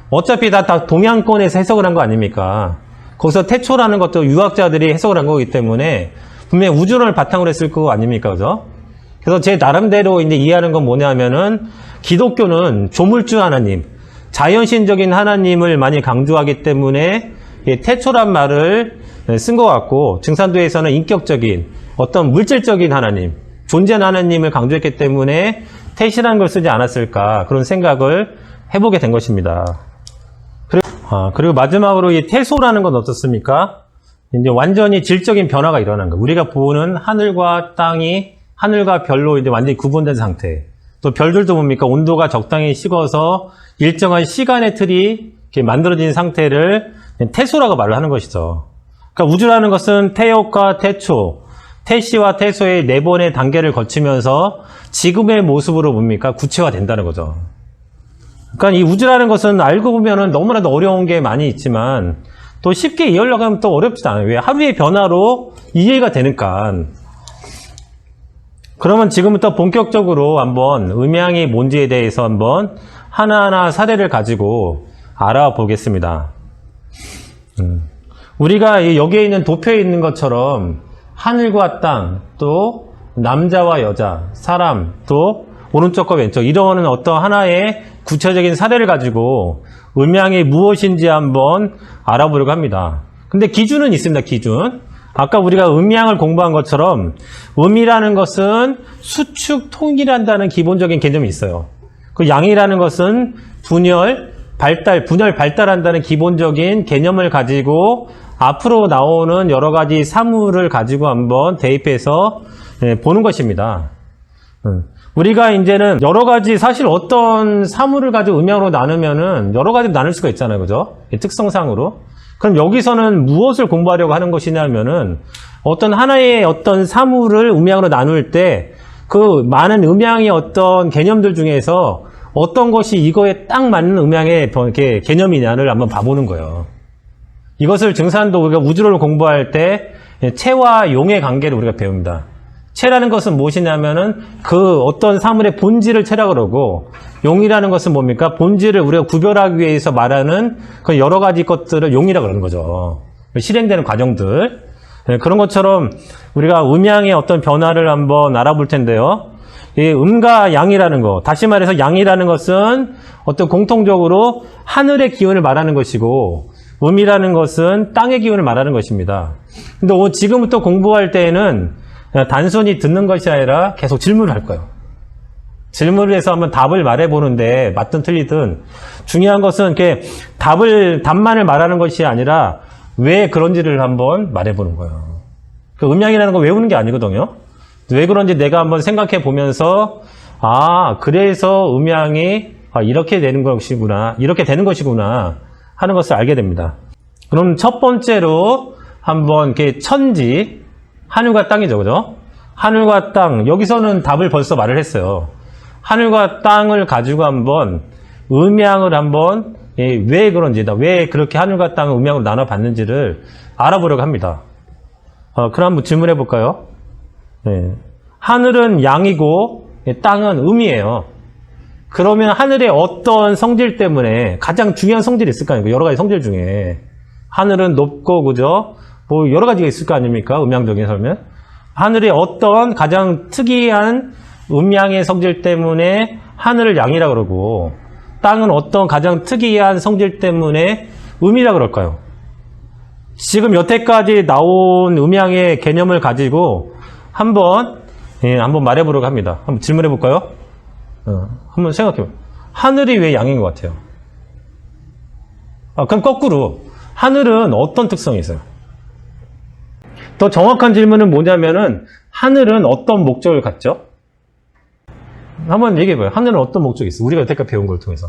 어차피 다 동양권에서 해석을 한 거 아닙니까? 거기서 태초라는 것도 유학자들이 해석을 한 거기 때문에 분명히 우주론을 바탕으로 했을 거 아닙니까? 그죠? 그래서 제 나름대로 이제 이해하는 건 뭐냐면은 기독교는 조물주 하나님, 자연신적인 하나님을 많이 강조하기 때문에 태초란 말을 쓴 것 같고 증산도에서는 인격적인 어떤 물질적인 하나님, 존재하는 하나님을 강조했기 때문에 태시라는 걸 쓰지 않았을까 그런 생각을 해보게 된 것입니다. 그리고 마지막으로 이 태소라는 건 어떻습니까? 이제 완전히 질적인 변화가 일어난 거. 우리가 보는 하늘과 땅이 하늘과 별로 이제 완전히 구분된 상태. 또 별들도 뭡니까? 온도가 적당히 식어서 일정한 시간의 틀이 이렇게 만들어진 상태를 태소라고 말을 하는 것이죠. 그러니까 우주라는 것은 태엽과 태초, 태시와 태소의 네 번의 단계를 거치면서 지금의 모습으로 뭡니까? 구체화된다는 거죠. 그러니까 이 우주라는 것은 알고 보면은 너무나도 어려운 게 많이 있지만 또 쉽게 이해하려고 하면 또 어렵지도 않아요. 왜? 하루의 변화로 이해가 되니까. 그러면 지금부터 본격적으로 한번 음양이 뭔지에 대해서 한번 하나하나 사례를 가지고 알아보겠습니다. 우리가 여기에 있는 도표에 있는 것처럼 하늘과 땅, 또 남자와 여자, 사람, 또 오른쪽과 왼쪽 이런 어떤 하나의 구체적인 사례를 가지고 음양이 무엇인지 한번 알아보려고 합니다. 근데 기준은 있습니다. 기준. 아까 우리가 음양을 공부한 것처럼 음이라는 것은 수축, 통일한다는 기본적인 개념이 있어요. 그 양이라는 것은 분열, 발달한다는 기본적인 개념을 가지고 앞으로 나오는 여러 가지 사물을 가지고 한번 대입해서 보는 것입니다. 우리가 이제는 여러 가지 사실 어떤 사물을 가지고 음양으로 나누면은 여러 가지로 나눌 수가 있잖아요. 그죠? 특성상으로. 그럼 여기서는 무엇을 공부하려고 하는 것이냐면은 어떤 하나의 어떤 사물을 음양으로 나눌 때 그 많은 음양의 어떤 개념들 중에서 어떤 것이 이거에 딱 맞는 음양의 이렇게 개념이냐를 한번 봐보는 거예요. 이것을 증산도 우리가 우주를 공부할 때 체와 용의 관계를 우리가 배웁니다. 체라는 것은 무엇이냐면은 그 어떤 사물의 본질을 체라고 그러고 용이라는 것은 뭡니까? 본질을 우리가 구별하기 위해서 말하는 그 여러 가지 것들을 용이라고 그러는 거죠. 실행되는 과정들. 그런 것처럼 우리가 음양의 어떤 변화를 한번 알아볼 텐데요. 이 음과 양이라는 거, 다시 말해서 양이라는 것은 어떤 공통적으로 하늘의 기운을 말하는 것이고 음이라는 것은 땅의 기운을 말하는 것입니다. 근데 지금부터 공부할 때에는 단순히 듣는 것이 아니라 계속 질문을 할 거예요. 질문을 해서 한번 답을 말해보는데 맞든 틀리든 중요한 것은 이렇게 답만을 말하는 것이 아니라 왜 그런지를 한번 말해보는 거예요. 그 음양이라는 거 외우는 게 아니거든요. 왜 그런지 내가 한번 생각해 보면서 그래서 음양이 이렇게 되는 것이구나, 이렇게 되는 것이구나 하는 것을 알게 됩니다. 그럼 첫 번째로 한번 이렇게 천지, 하늘과 땅이죠, 그죠? 하늘과 땅, 여기서는 답을 벌써 말을 했어요. 하늘과 땅을 가지고 한번 음양을 한번 왜 그런지, 왜 그렇게 하늘과 땅을 음양으로 나눠봤는지를 알아보려고 합니다. 그럼 한번 질문해 볼까요? 하늘은 양이고 땅은 음이에요. 그러면 하늘의 어떤 성질 때문에 가장 중요한 성질이 있을 거 아닙니까? 여러 가지 성질 중에 하늘은 높고 그죠? 뭐 여러 가지가 있을 거 아닙니까? 음양적인 설명. 하늘의 어떤 가장 특이한 음양의 성질 때문에 하늘을 양이라 그러고 땅은 어떤 가장 특이한 성질 때문에 음이라 그럴까요? 지금 여태까지 나온 음양의 개념을 가지고 한번 말해보려고 합니다. 한번 질문해 볼까요? 한번 생각해 봐요. 하늘이 왜 양인 것 같아요? 그럼 거꾸로 하늘은 어떤 특성이 있어요? 더 정확한 질문은 뭐냐면은 하늘은 어떤 목적을 갖죠? 한번 얘기해 봐요. 하늘은 어떤 목적이 있어? 우리가 여태까지 배운 걸 통해서.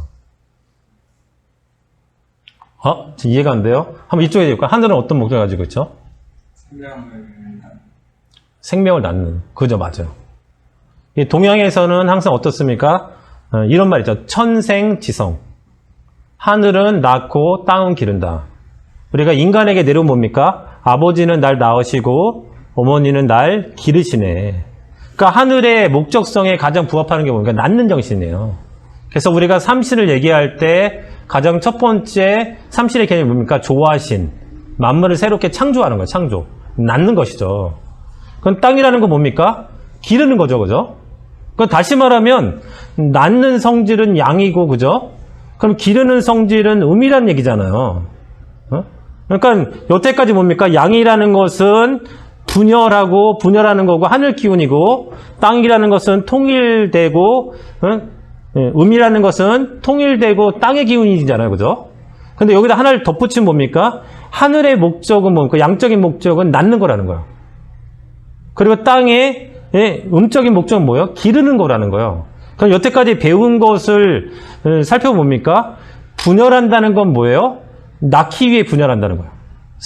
지금 이해가 안 돼요? 한번 이쪽에 해볼까요? 하늘은 어떤 목적을 가지고 있죠? 생명을 낳는. 그죠, 맞아요. 이 동양에서는 항상 어떻습니까? 이런 말 있죠. 천생지성. 하늘은 낳고 땅은 기른다. 우리가 인간에게 내려온 뭡니까? 아버지는 날 낳으시고 어머니는 날 기르시네. 그러니까 하늘의 목적성에 가장 부합하는 게 뭡니까? 낳는 정신이에요. 그래서 우리가 삼신을 얘기할 때 가장 첫 번째 삼신의 개념이 뭡니까? 조화신. 만물을 새롭게 창조하는 거예요. 창조. 낳는 것이죠. 그럼 땅이라는 건 뭡니까? 기르는 거죠. 그죠? 그럼 다시 말하면 낳는 성질은 양이고 그죠? 그럼 기르는 성질은 음이라는 얘기잖아요. 그러니까 여태까지 뭡니까? 양이라는 것은 분열하는 거고 하늘 기운이고 땅이라는 것은 통일되고 음이라는 것은 통일되고 땅의 기운이잖아요. 그죠? 근데 여기다 하나를 덧붙이면 뭡니까? 하늘의 목적은 뭡니까? 양적인 목적은 낳는 거라는 거예요. 그리고 땅의 음적인 목적은 뭐예요? 기르는 거라는 거예요. 그럼 여태까지 배운 것을 살펴봅니까? 분열한다는 건 뭐예요? 낳기 위해 분열한다는 거예요.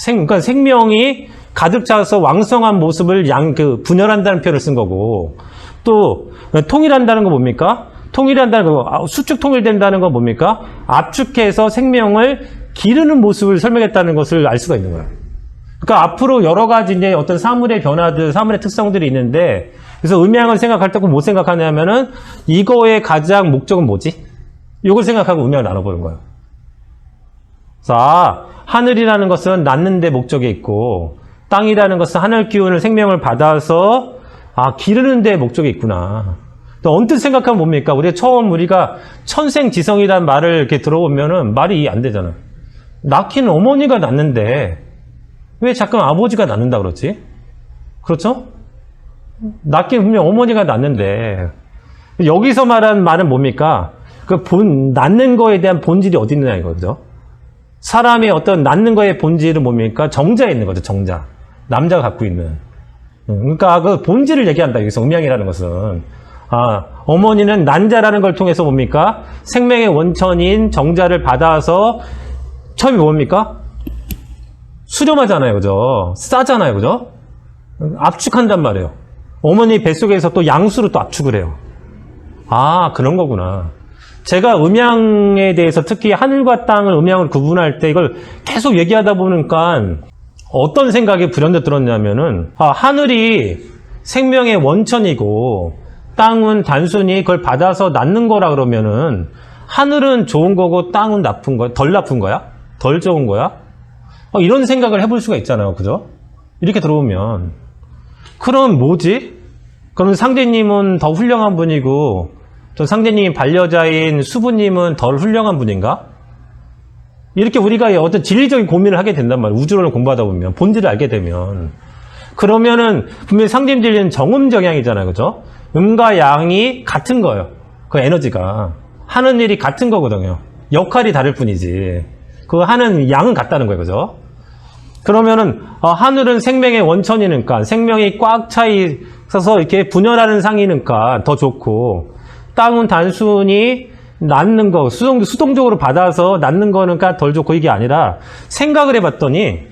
그러니까 생명이 가득 차서 왕성한 모습을 분열한다는 표현을 쓴 거고, 또 통일한다는 건 뭡니까? 통일한다는 거, 수축 통일된다는 건 뭡니까? 압축해서 생명을 기르는 모습을 설명했다는 것을 알 수가 있는 거예요. 그러니까 앞으로 여러 가지 이제 어떤 사물의 변화들, 사물의 특성들이 있는데, 그래서 음양을 생각할 때 꼭 뭐 생각하냐면은 이거의 가장 목적은 뭐지? 이걸 생각하고 음양을 나눠보는 거예요. 그래서 하늘이라는 것은 낳는 데 목적이 있고, 땅이라는 것은 하늘 기운을 생명을 받아서 기르는 데 목적이 있구나. 또 언뜻 생각하면 뭡니까? 우리가 천생지성이라는 말을 이렇게 들어보면은 말이 안 되잖아. 낳기는 어머니가 낳는데 왜 자꾸 아버지가 낳는다 그러지? 그렇죠? 낳기는 분명 어머니가 낳는데 여기서 말하는 말은 뭡니까? 낳는 거에 대한 본질이 어디 있느냐 이거죠. 사람의 어떤 낳는 거의 본질은 뭡니까? 정자에 있는 거죠. 정자. 남자가 갖고 있는. 그러니까 그 본질을 얘기한다. 여기서 음양이라는 것은. 어머니는 난자라는 걸 통해서 뭡니까? 생명의 원천인 정자를 받아서 처음에 뭡니까? 수렴하잖아요. 그죠? 싸잖아요. 그죠? 압축한단 말이에요. 어머니 뱃속에서 또 양수로 또 압축을 해요. 그런 거구나. 제가 음양에 대해서 특히 하늘과 땅을 음양을 구분할 때 이걸 계속 얘기하다 보니까 어떤 생각이 불현듯 들었냐면은 하늘이 생명의 원천이고 땅은 단순히 그걸 받아서 낳는 거라 그러면은 하늘은 좋은 거고 땅은 나쁜 거야? 덜 나쁜 거야? 덜 좋은 거야? 이런 생각을 해볼 수가 있잖아요. 그죠? 이렇게 들어보면 그럼 뭐지? 그럼 상제님은 더 훌륭한 분이고 저 상제님이 반려자인 수부님은 덜 훌륭한 분인가? 이렇게 우리가 어떤 진리적인 고민을 하게 된단 말이에요. 우주론을 공부하다 보면 본질을 알게 되면 그러면은 분명히 상제님 진리는 정음정양이잖아요. 그죠? 음과 양이 같은 거예요. 그 에너지가 하는 일이 같은 거거든요. 역할이 다를 뿐이지 그 하는 양은 같다는 거예요. 그죠? 그러면은 하늘은 생명의 원천이니까 생명이 꽉 차 있어서 이렇게 분열하는 상이니까 더 좋고 땅은 단순히 낳는 거, 수동적으로 받아서 낳는 거니까 덜 좋고 이게 아니라 생각을 해봤더니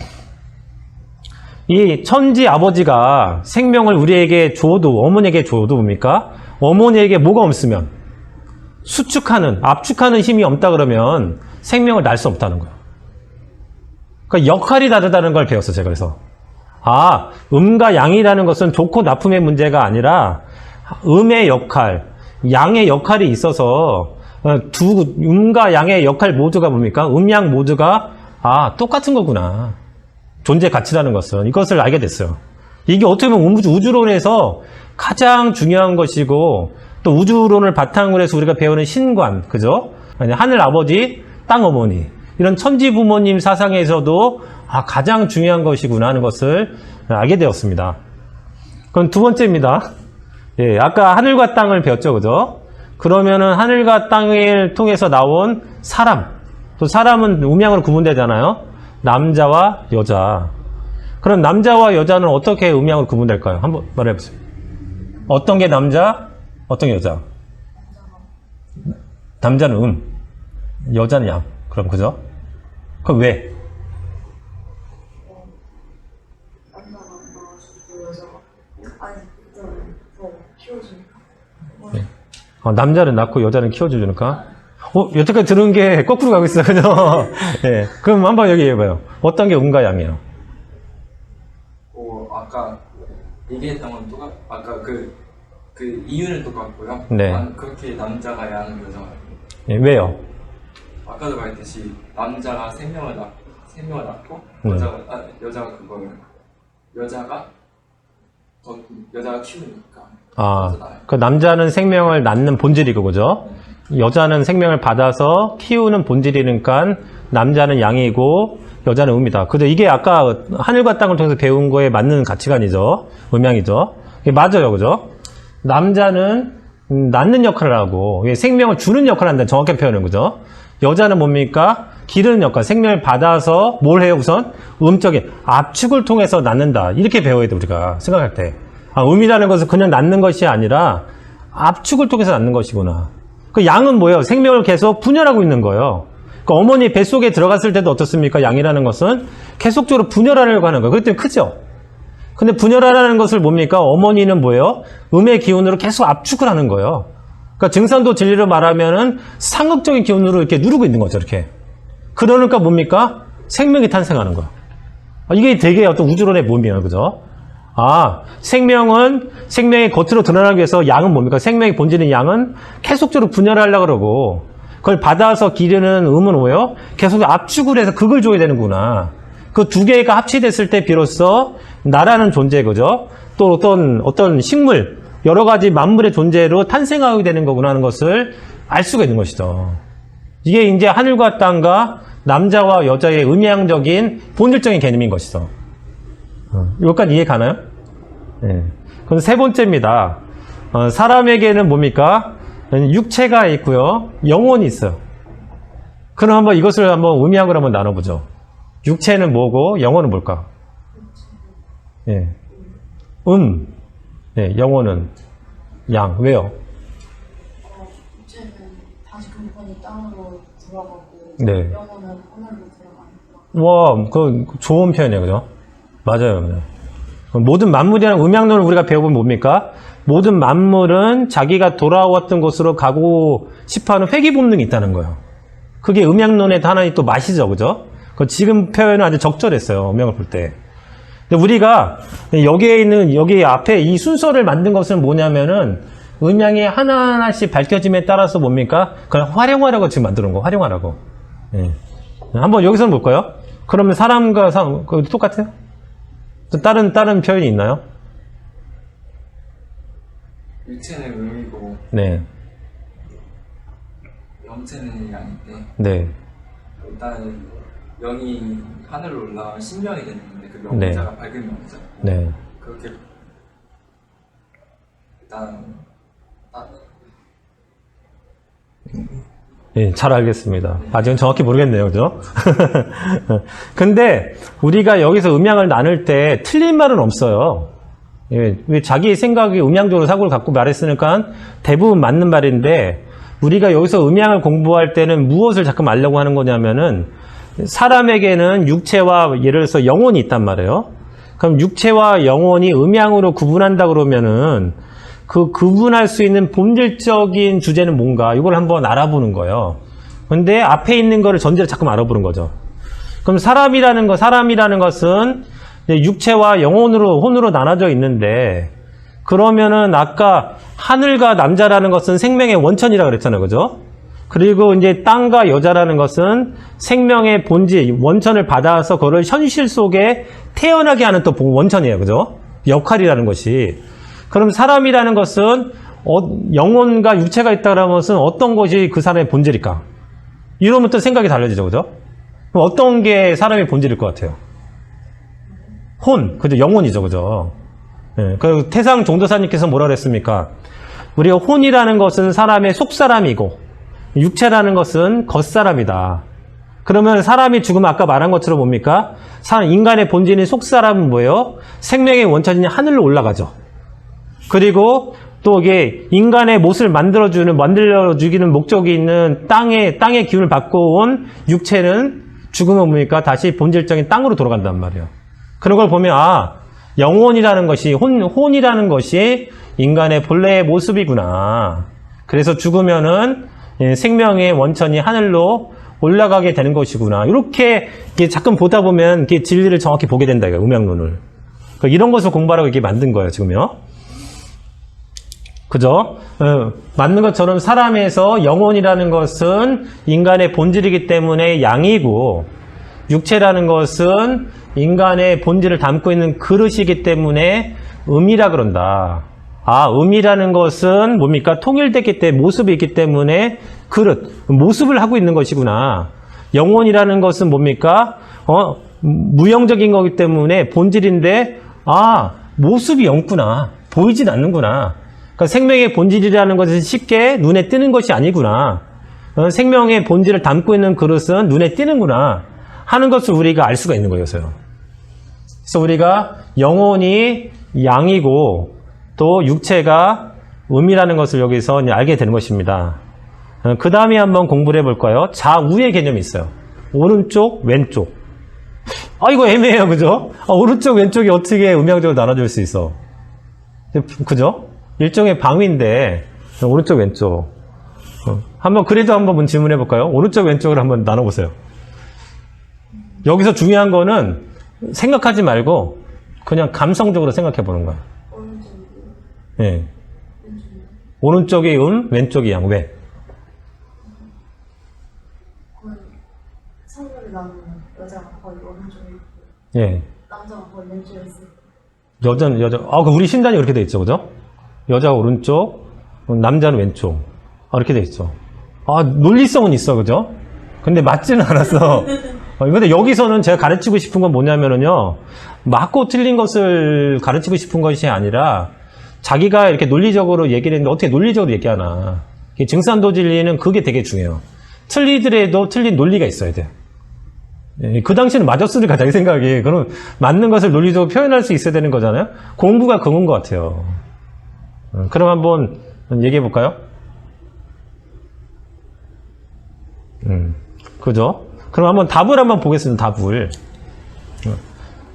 이 천지 아버지가 생명을 우리에게 줘도, 어머니에게 줘도 뭡니까? 어머니에게 뭐가 없으면 수축하는, 압축하는 힘이 없다 그러면 생명을 낳을 수 없다는 거예요. 그러니까 역할이 다르다는 걸 배웠어, 제가. 그래서 음과 양이라는 것은 좋고 나쁨의 문제가 아니라 음의 역할, 양의 역할이 있어서 음과 양의 역할 모두가 뭡니까? 음양 모두가 똑같은 거구나. 존재 가치라는 것은 이것을 알게 됐어요. 이게 어떻게 보면 우주론에서 가장 중요한 것이고 또 우주론을 바탕으로 해서 우리가 배우는 신관, 그죠? 하늘 아버지, 땅 어머니 이런 천지 부모님 사상에서도 가장 중요한 것이구나 하는 것을 알게 되었습니다. 그럼 두 번째입니다. 아까 하늘과 땅을 배웠죠, 그죠? 그러면은 하늘과 땅을 통해서 나온 사람, 또 사람은 음양으로 구분되잖아요. 남자와 여자. 그럼 남자와 여자는 어떻게 음양으로 구분될까요? 한번 말해보세요. 어떤 게 남자, 어떤 게 여자? 남자는 여자는 양. 그럼 그죠? 그럼 왜? 남자는 낳고 여자는 키워주니까. 여태까지 들은 게 거꾸로 가고 있어요. 그죠? 네. 그럼 한번 여기 해봐요. 어떤 게 음과 양이에요? 아까 얘기했던 건 아까 그 이유는 똑같고요. 네. 그렇게 남자가 양, 여자가 양. 네, 왜요? 아까도 말했듯이 남자가 생명을 낳고 여자가 여자가 키우니까. 그 남자는 생명을 낳는 본질이고, 그죠? 여자는 생명을 받아서 키우는 본질이니까 남자는 양이고 여자는 음이다. 그죠? 이게 아까 하늘과 땅을 통해서 배운 거에 맞는 가치관이죠. 음양이죠. 이게 맞아요. 그죠? 남자는 낳는 역할을 하고 생명을 주는 역할을 한다. 정확한 표현은 그죠? 여자는 뭡니까? 기르는 역할, 생명을 받아서 뭘 해요? 우선 음적인 압축을 통해서 낳는다. 이렇게 배워야 돼 우리가 생각할 때. 음이라는 것은 그냥 낳는 것이 아니라 압축을 통해서 낳는 것이구나. 그 양은 뭐예요? 생명을 계속 분열하고 있는 거예요. 그 어머니 뱃속에 들어갔을 때도 어떻습니까? 양이라는 것은 계속적으로 분열하려고 하는 거예요. 그렇기 때문에 크죠? 근데 분열하라는 것을 뭡니까? 어머니는 뭐예요? 음의 기운으로 계속 압축을 하는 거예요. 그러니까 증산도 진리로 말하면은 상극적인 기운으로 이렇게 누르고 있는 거죠, 이렇게. 그러니까 뭡니까? 생명이 탄생하는 거예요. 이게 되게 어떤 우주론의 몸이에요, 그죠? 생명의 겉으로 드러나기 위해서 양은 뭡니까? 생명의 본질인 양은 계속적으로 분열하려고 그러고, 그걸 받아서 기르는 음은 뭐예요? 계속 압축을 해서 극을 줘야 되는구나. 그 두 개가 합치됐을 때 비로소 나라는 존재, 그죠? 또 어떤 식물, 여러 가지 만물의 존재로 탄생하게 되는 거구나 하는 것을 알 수가 있는 것이죠. 이게 이제 하늘과 땅과 남자와 여자의 음양적인 본질적인 개념인 것이죠. 여기까지 이해 가나요? 네. 그럼 세 번째입니다. 사람에게는 뭡니까? 육체가 있고요. 영혼이 있어요. 그럼 한번 이것을 한번 의미학으로 한번 나눠보죠. 육체는 뭐고 영혼은 뭘까? 예. 예, 영혼은 양. 왜요? 육체는 다시 근본이 땅으로 들어가고 네. 영혼은 하늘로 들어가는 거. 와, 그 좋은 표현이에요, 그죠? 맞아요. 모든 만물이라는 음양론을 우리가 배워보면 뭡니까? 모든 만물은 자기가 돌아왔던 곳으로 가고 싶어하는 회귀 본능이 있다는 거예요. 그게 음양론의 하나의 또 맛이죠, 그죠? 지금 표현은 아주 적절했어요, 음양을 볼 때. 근데 우리가 여기 앞에 이 순서를 만든 것은 뭐냐면은 음양이 하나하나씩 밝혀짐에 따라서 뭡니까? 그걸 활용하라고 지금 만들어 놓은 거, 활용하라고. 예. 한번 여기서는 볼까요? 그러면 사람과 똑같아요? 또 다른 표현이 있나요? 육체는 음이고 네. 영체는 양인데 네. 일단 영이 하늘로 올라가면 신명이 되는데 그 네. 명자가 밝은 명자. 네. 그렇게 일단 예, 잘 알겠습니다. 아직은 정확히 모르겠네요, 그죠? 근데 우리가 여기서 음양을 나눌 때 틀린 말은 없어요. 예, 왜 자기 생각이 음양적으로 사고를 갖고 말했으니까 대부분 맞는 말인데 우리가 여기서 음양을 공부할 때는 무엇을 자꾸 알려고 하는 거냐면은 사람에게는 육체와 예를 들어서 영혼이 있단 말이에요. 그럼 육체와 영혼이 음양으로 구분한다 그러면은 그 구분할 수 있는 본질적인 주제는 뭔가 이걸 한번 알아보는 거예요. 근데 앞에 있는 거를 전제로 자꾸 알아보는 거죠. 그럼 사람이라는 것은 육체와 영혼으로 혼으로 나눠져 있는데 그러면은 아까 하늘과 남자라는 것은 생명의 원천이라 그랬잖아요, 그죠? 그리고 이제 땅과 여자라는 것은 생명의 본질, 원천을 받아서 그걸 현실 속에 태어나게 하는 또 원천이에요, 그죠? 역할이라는 것이. 그럼 사람이라는 것은 영혼과 육체가 있다는 것은 어떤 것이 그 사람의 본질일까? 이러면 또 생각이 달라지죠, 그죠? 그럼 어떤 게 사람의 본질일 것 같아요? 그죠? 영혼이죠, 그죠? 예, 그 태상 종도사님께서 뭐라 그랬습니까? 우리가 혼이라는 것은 사람의 속사람이고 육체라는 것은 겉사람이다. 그러면 사람이 죽으면 아까 말한 것처럼 뭡니까? 인간의 본질인 속사람은 뭐예요? 생명의 원천인 하늘로 올라가죠. 그리고 또 이게 인간의 못을 만들어주기는 목적이 있는 땅의 기운을 받고 온 육체는 죽으면 뭡니까? 다시 본질적인 땅으로 돌아간단 말이에요. 그런 걸 보면, 영혼이라는 것이, 혼이라는 것이 인간의 본래의 모습이구나. 그래서 죽으면은 생명의 원천이 하늘로 올라가게 되는 것이구나. 이렇게 자꾸 보다 보면 이렇게 진리를 정확히 보게 된다, 이거, 음양론을. 이런 것을 공부하라고 이렇게 만든 거예요, 지금요. 그죠? 맞는 것처럼 사람에서 영혼이라는 것은 인간의 본질이기 때문에 양이고, 육체라는 것은 인간의 본질을 담고 있는 그릇이기 때문에 음이라 그런다. 음이라는 것은 뭡니까? 통일됐기 때문에, 모습이 있기 때문에 그릇, 모습을 하고 있는 것이구나. 영혼이라는 것은 뭡니까? 무형적인 거기 때문에 본질인데, 모습이 영구나. 보이진 않는구나. 그러니까 생명의 본질이라는 것은 쉽게 눈에 뜨는 것이 아니구나. 생명의 본질을 담고 있는 그릇은 눈에 띄는구나 하는 것을 우리가 알 수가 있는 거예요. 그래서 우리가 영혼이 양이고 또 육체가 음이라는 것을 여기서 이제 알게 되는 것입니다. 그 다음에 한번 공부를 해볼까요? 좌우의 개념이 있어요. 오른쪽, 왼쪽. 이거 애매해요, 그죠? 오른쪽, 왼쪽이 어떻게 음양적으로 나눠줄 수 있어? 그죠? 일종의 방위인데, 오른쪽, 왼쪽. 그래도 한번 질문해 볼까요? 오른쪽, 왼쪽을 한번 나눠보세요. 여기서 중요한 거는 생각하지 말고, 그냥 감성적으로 생각해 보는 거야. 오른쪽이 예. 왼쪽이 오른쪽이 왼쪽이 양. 왜? 거의 성별이 나누면 여자가 거의 오른쪽에 있고 예. 남자가 거의 왼쪽에 있어요. 여자. 그 우리 신단이 그렇게 돼 있죠, 그죠? 여자가 오른쪽, 남자는 왼쪽. 이렇게 돼 있죠. 논리성은 있어, 그죠? 근데 맞지는 않았어. 근데 여기서는 제가 가르치고 싶은 건 뭐냐면은요, 맞고 틀린 것을 가르치고 싶은 것이 아니라, 자기가 이렇게 논리적으로 얘기를 했는데 어떻게 논리적으로 얘기하나. 증산도 진리는 그게 되게 중요해요. 틀리더라도 틀린 논리가 있어야 돼요. 그 당시에는 맞았으니까 자기 생각이. 그럼 맞는 것을 논리적으로 표현할 수 있어야 되는 거잖아요. 공부가 그건 것 같아요. 그럼 한번 얘기해 볼까요? 그죠? 그럼 한번 답을 한번 보겠습니다. 답을.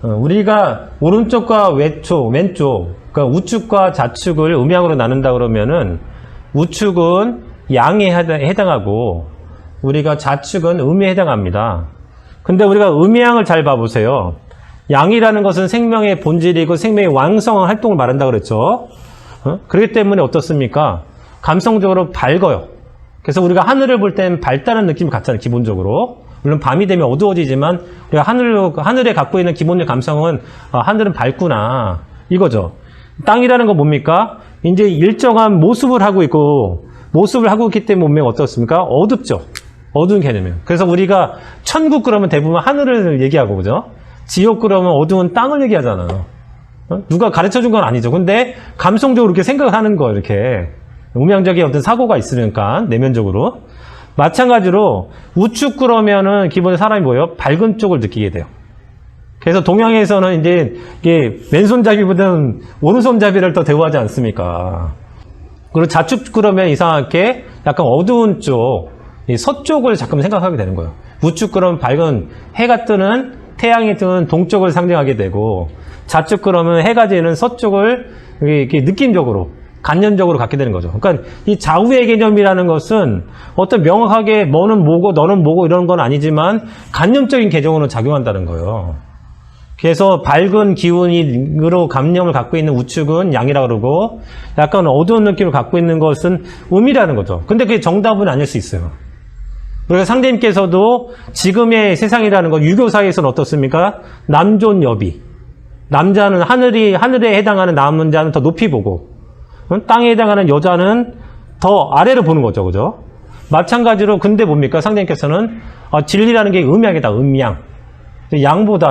우리가 오른쪽과 왼쪽, 그러니까 우측과 좌측을 음양으로 나눈다 그러면은 우측은 양에 해당하고 우리가 좌측은 음에 해당합니다. 근데 우리가 음양을 잘 봐보세요. 양이라는 것은 생명의 본질이고 생명의 왕성한 활동을 말한다 그랬죠. 그렇기 때문에 어떻습니까? 감성적으로 밝아요. 그래서 우리가 하늘을 볼 때는 밝다는 느낌이 같잖아요. 기본적으로. 물론 밤이 되면 어두워지지만 우리가 하늘에 갖고 있는 기본적 감성은 하늘은 밝구나 이거죠. 땅이라는 건 뭡니까? 이제 일정한 모습을 하고 있고 모습을 하고 있기 때문에 몸매가 어떻습니까? 어둡죠. 어두운 개념이에요. 그래서 우리가 천국 그러면 대부분 하늘을 얘기하고 그죠? 지옥 그러면 어두운 땅을 얘기하잖아요. 누가 가르쳐 준 건 아니죠. 근데 감성적으로 이렇게 생각을 하는 거예요. 이렇게 음양적인 어떤 사고가 있으니까 내면적으로. 마찬가지로 우측 그러면은 기본에 사람이 뭐예요? 밝은 쪽을 느끼게 돼요. 그래서 동양에서는 이제 이게 왼손잡이보다는 오른손잡이를 더 대우하지 않습니까? 그리고 좌측 그러면 이상하게 약간 어두운 쪽, 이 서쪽을 자꾸 생각하게 되는 거예요. 우측 그러면 밝은 해가 뜨는 태양이 뜨는 동쪽을 상징하게 되고 좌측 그러면 해가 지는 서쪽을 이렇게 느낌적으로 간접적으로 갖게 되는 거죠. 그러니까 이 좌우의 개념이라는 것은 어떤 명확하게 뭐는 뭐고 너는 뭐고 이런 건 아니지만 간접적인 개념으로 작용한다는 거예요. 그래서 밝은 기운으로 감념을 갖고 있는 우측은 양이라고 그러고 약간 어두운 느낌을 갖고 있는 것은 음이라는 거죠. 근데 그게 정답은 아닐 수 있어요. 그래서 상대님께서도 지금의 세상이라는 건 유교사에서는 어떻습니까? 남존여비. 남자는 하늘에 해당하는 남자는 더 높이 보고 땅에 해당하는 여자는 더 아래로 보는 거죠. 그죠? 마찬가지로 근데 뭡니까? 상대님께서는 진리라는 게 음양이다. 음양.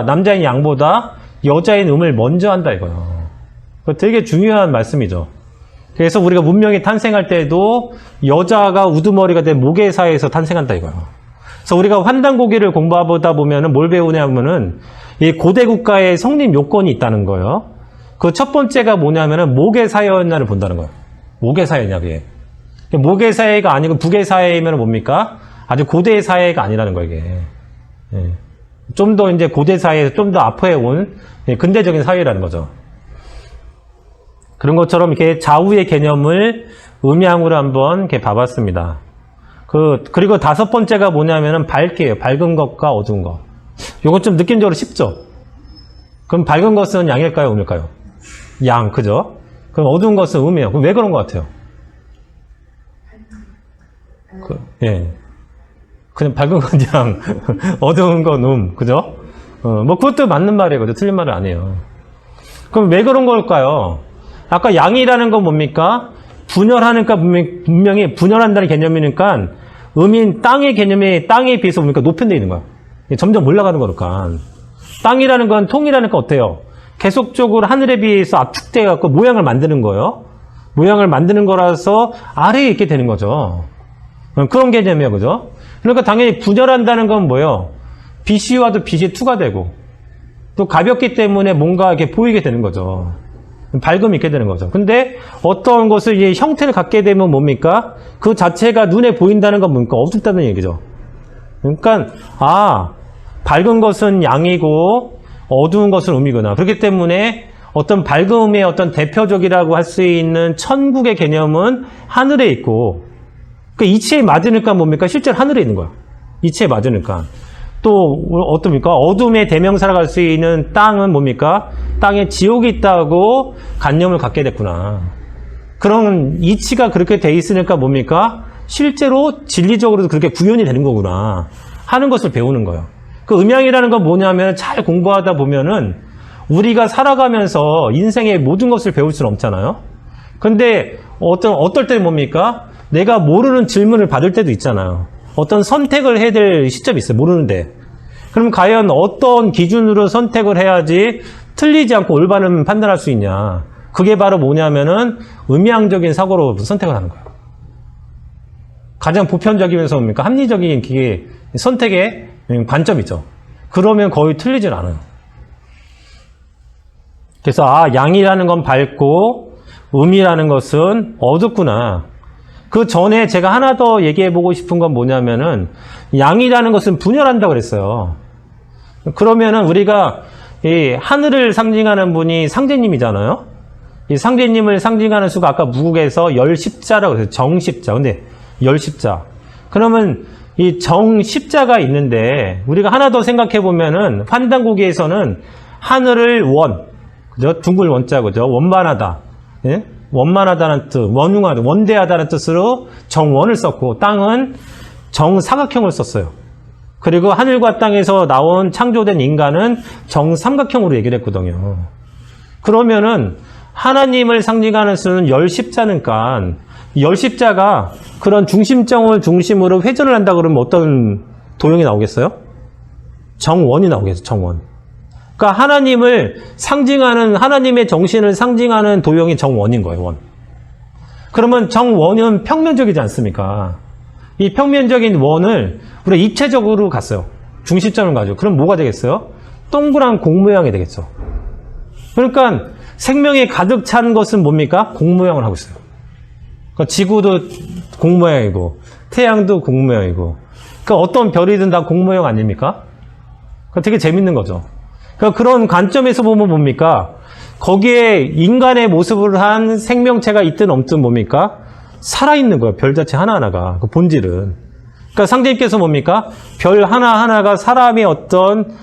남자인 양보다 여자인 음을 먼저 한다 이거예요. 되게 중요한 말씀이죠. 그래서 우리가 문명이 탄생할 때도 여자가 우두머리가 된 모계사에서 탄생한다 이거예요. 그래서 우리가 환단고기를 공부하다 보면은 뭘 배우냐면은 이 고대 국가의 성립 요건이 있다는 거예요. 그 첫 번째가 뭐냐면은 모계사회였냐를 본다는 거예요. 모계사회냐 그게. 모계사회가 아니고 부계사회면 뭡니까? 아주 고대 사회가 아니라는 거예요 이게. 좀 더 이제 고대 사회에서 좀 더 앞에 온 근대적인 사회라는 거죠. 그런 것처럼 이렇게 좌우의 개념을 음양으로 한번 이렇게 봐봤습니다. 그리고 다섯 번째가 뭐냐면은 밝게요. 밝은 것과 어두운 것. 요건 좀 느낌적으로 쉽죠? 그럼 밝은 것은 양일까요? 음일까요? 양, 그죠? 그럼 어두운 것은 음이에요. 그럼 왜 그런 것 같아요? 예. 그냥 밝은 건 양, 어두운 건 그죠? 뭐 그것도 맞는 말이에요. 그죠? 틀린 말은 아니에요. 그럼 왜 그런 걸까요? 아까 양이라는 건 뭡니까? 분열하니까 분명히 분열한다는 개념이니까 음인 땅의 개념이 땅에 비해서 뭡니까? 높은 데 있는 거야. 점점 올라가는 거니까. 땅이라는 건 통이라는 건 어때요? 계속적으로 하늘에 비해서 압축돼 갖고 모양을 만드는 거예요. 모양을 만드는 거라서 아래에 있게 되는 거죠. 그런 개념이에요. 그죠? 그러니까 당연히 분열한다는 건 뭐예요? 빛이 와도 빛이 투가 되고 또 가볍기 때문에 뭔가 이렇게 보이게 되는 거죠. 밝음이 있게 되는 거죠. 근데 어떤 것을 이제 형태를 갖게 되면 뭡니까? 그 자체가 눈에 보인다는 건 뭡니까? 어둡다는 얘기죠. 그러니까 밝은 것은 양이고 어두운 것은 음이구나. 그렇기 때문에 어떤 밝음의 어떤 대표적이라고 할 수 있는 천국의 개념은 하늘에 있고, 그 이치에 맞으니까 뭡니까? 실제로 하늘에 있는 거야. 이치에 맞으니까. 또 어떻습니까? 어둠의 대명사라고 할 수 있는 땅은 뭡니까? 땅에 지옥이 있다고 관념을 갖게 됐구나. 그런 이치가 그렇게 돼 있으니까 뭡니까? 실제로 진리적으로도 그렇게 구현이 되는 거구나 하는 것을 배우는 거예요. 그 음양이라는 건 뭐냐면 잘 공부하다 보면은 우리가 살아가면서 인생의 모든 것을 배울 수는 없잖아요. 근데 어떨 때는 뭡니까? 내가 모르는 질문을 받을 때도 있잖아요. 어떤 선택을 해야 될 시점이 있어요. 모르는데. 그럼 과연 어떤 기준으로 선택을 해야지 틀리지 않고 올바른 판단할 수 있냐. 그게 바로 뭐냐면은 음양적인 사고로 선택을 하는 거예요. 가장 보편적이면서 뭡니까? 합리적인 그게 선택의 관점이죠. 그러면 거의 틀리질 않아요. 그래서 양이라는 건 밝고 음이라는 것은 어둡구나. 그 전에 제가 하나 더 얘기해보고 싶은 건 뭐냐면은 양이라는 것은 분열한다고 그랬어요. 그러면은 우리가 이 하늘을 상징하는 분이 상제님이잖아요. 이 상제님을 상징하는 수가 아까 무국에서 열십자라고 그랬어요. 정십자. 근데 열십자. 그러면 이 정십자가 있는데 우리가 하나 더 생각해 보면은 환단고기에서는 하늘을 원, 그죠? 둥글 원자, 그죠? 원만하다. 예? 원만하다는 뜻, 원흉하다, 원대하다는 뜻으로 정원을 썼고, 땅은 정사각형을 썼어요. 그리고 하늘과 땅에서 나온 창조된 인간은 정삼각형으로 얘기를 했거든요. 그러면은 하나님을 상징하는 수는 열십자니까 열십자가 그런 중심점을 중심으로 회전을 한다 그러면 어떤 도형이 나오겠어요? 정원이 나오겠어요. 정원. 그러니까 하나님을 상징하는, 하나님의 정신을 상징하는 도형이 정원인 거예요. 원. 그러면 정원은 평면적이지 않습니까? 이 평면적인 원을 우리가 입체적으로 갔어요. 중심점을 가지고. 그럼 뭐가 되겠어요? 동그란 공 모양이 되겠죠. 그러니까 생명이 가득 찬 것은 뭡니까? 공 모양을 하고 있어요. 그러니까 지구도 공 모양이고 태양도 공 모양이고, 그러니까 어떤 별이든 다 공 모양 아닙니까? 그러니까 되게 재밌는 거죠. 그러니까 그런 관점에서 보면 뭡니까? 거기에 인간의 모습을 한 생명체가 있든 없든 뭡니까? 살아있는 거예요. 별 자체 하나하나가. 그 본질은. 그러니까 상제님께서 뭡니까? 별 하나하나가 사람의 어떤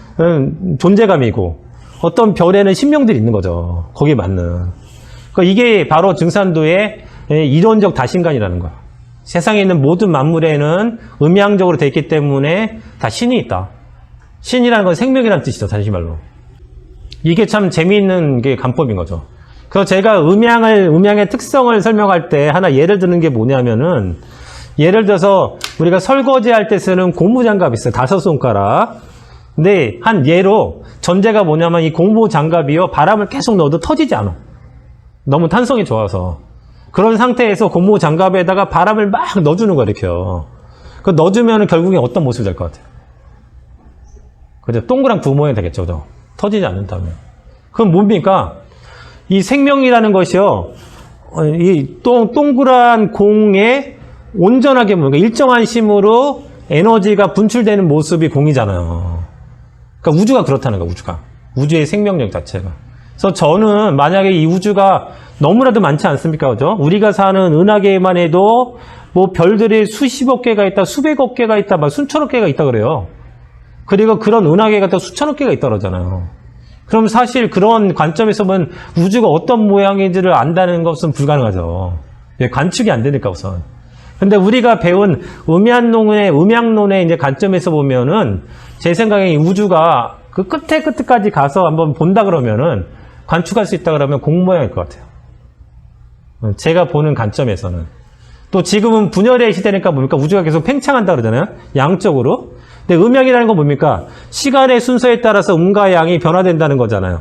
존재감이고, 어떤 별에는 신명들이 있는 거죠. 거기에 맞는. 그러니까 이게 바로 증산도의 이론적 다신간이라는 거야. 세상에 있는 모든 만물에는 음양적으로 되어 있기 때문에 다 신이 있다. 신이라는 건 생명이라는 뜻이죠. 다시 말로. 이게 참 재미있는 게 관법인 거죠. 그래서 제가 음양의 특성을 설명할 때 하나 예를 드는 게 뭐냐면은, 예를 들어서 우리가 설거지 할 때 쓰는 고무장갑 있어요. 5손가락. 근데 한 예로 전제가 뭐냐면 이 고무장갑이요, 바람을 계속 넣어도 터지지 않아. 너무 탄성이 좋아서. 그런 상태에서 고무장갑에다가 바람을 막 넣어주는 거예요. 이렇게요. 그 넣어주면 결국에 어떤 모습이 될 것 같아요? 그죠? 동그란 구멍이 되겠죠. 그죠? 터지지 않는다면. 그럼 뭡니까? 이 생명이라는 것이요, 이 동그란 공에 온전하게 뭔가 일정한 힘으로 에너지가 분출되는 모습이 공이잖아요. 그러니까 우주가 그렇다는 거야, 우주가. 우주의 생명력 자체가. 그래서 저는 만약에 이 우주가 너무나도 많지 않습니까? 그죠? 우리가 사는 은하계에만 해도 뭐 별들이 수십억 개가 있다, 수백억 개가 있다, 막 수천억 개가 있다 그래요. 그리고 그런 은하계가 또 수천억 개가 있다 그러잖아요. 그럼 사실 그런 관점에서 보면 우주가 어떤 모양인지를 안다는 것은 불가능하죠. 관측이 안 되니까 우선. 근데 우리가 배운 음양론의 이제 관점에서 보면은 제 생각에 이 우주가 그 끝까지 가서 한번 본다 그러면은 관측할 수 있다 그러면 공 모양일 것 같아요. 제가 보는 관점에서는. 또 지금은 분열의 시대니까 뭡니까? 우주가 계속 팽창한다 그러잖아요. 양적으로. 근데 음양이라는 건 뭡니까? 시간의 순서에 따라서 음과 양이 변화된다는 거잖아요.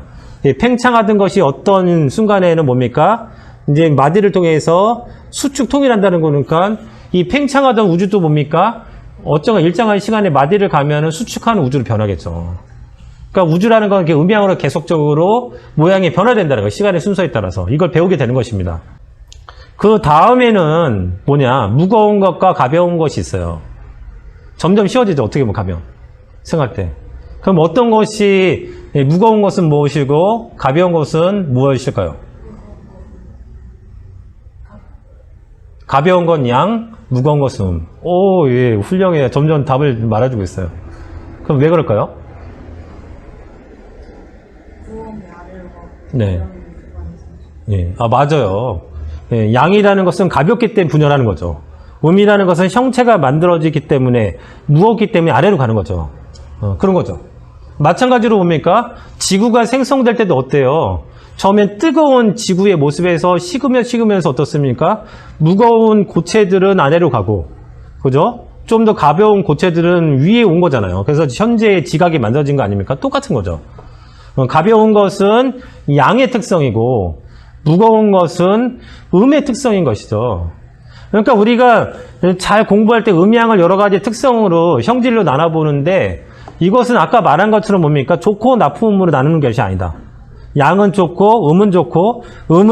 팽창하던 것이 어떤 순간에는 뭡니까? 이제 마디를 통해서 수축 통일한다는 거니까 이 팽창하던 우주도 뭡니까? 어쩌면 일정한 시간에 마디를 가면은 수축하는 우주로 변하겠죠. 그러니까 우주라는 건 이렇게 음양으로 계속적으로 모양이 변화된다는 거예요. 시간의 순서에 따라서. 이걸 배우게 되는 것입니다. 그 다음에는 뭐냐? 무거운 것과 가벼운 것이 있어요. 점점 쉬워지죠. 어떻게 보면 가벼운. 생각할 때. 그럼 어떤 것이, 무거운 것은 무엇이고, 가벼운 것은 무엇일까요? 가벼운 건 양, 무거운 것은 음. 오, 예, 훌륭해요. 점점 답을 말해주고 있어요. 그럼 왜 그럴까요? 무거운 게 아래로 가고 네. 예, 아, 맞아요. 예, 양이라는 것은 가볍기 때문에 분열하는 거죠. 음이라는 것은 형체가 만들어지기 때문에, 무겁기 때문에 아래로 가는 거죠. 그런 거죠. 마찬가지로 뭡니까? 지구가 생성될 때도 어때요? 처음엔 뜨거운 지구의 모습에서 식으면서 어떻습니까? 무거운 고체들은 아래로 가고, 그죠? 좀 더 가벼운 고체들은 위에 온 거잖아요. 그래서 현재의 지각이 만들어진 거 아닙니까? 똑같은 거죠. 가벼운 것은 양의 특성이고, 무거운 것은 음의 특성인 것이죠. 그러니까 우리가 잘 공부할 때 음양을 여러 가지 특성으로 형질로 나눠보는데, 이것은 아까 말한 것처럼 뭡니까? 좋고 나쁜 음으로 나누는 것이 아니다. 양은 좋고 음은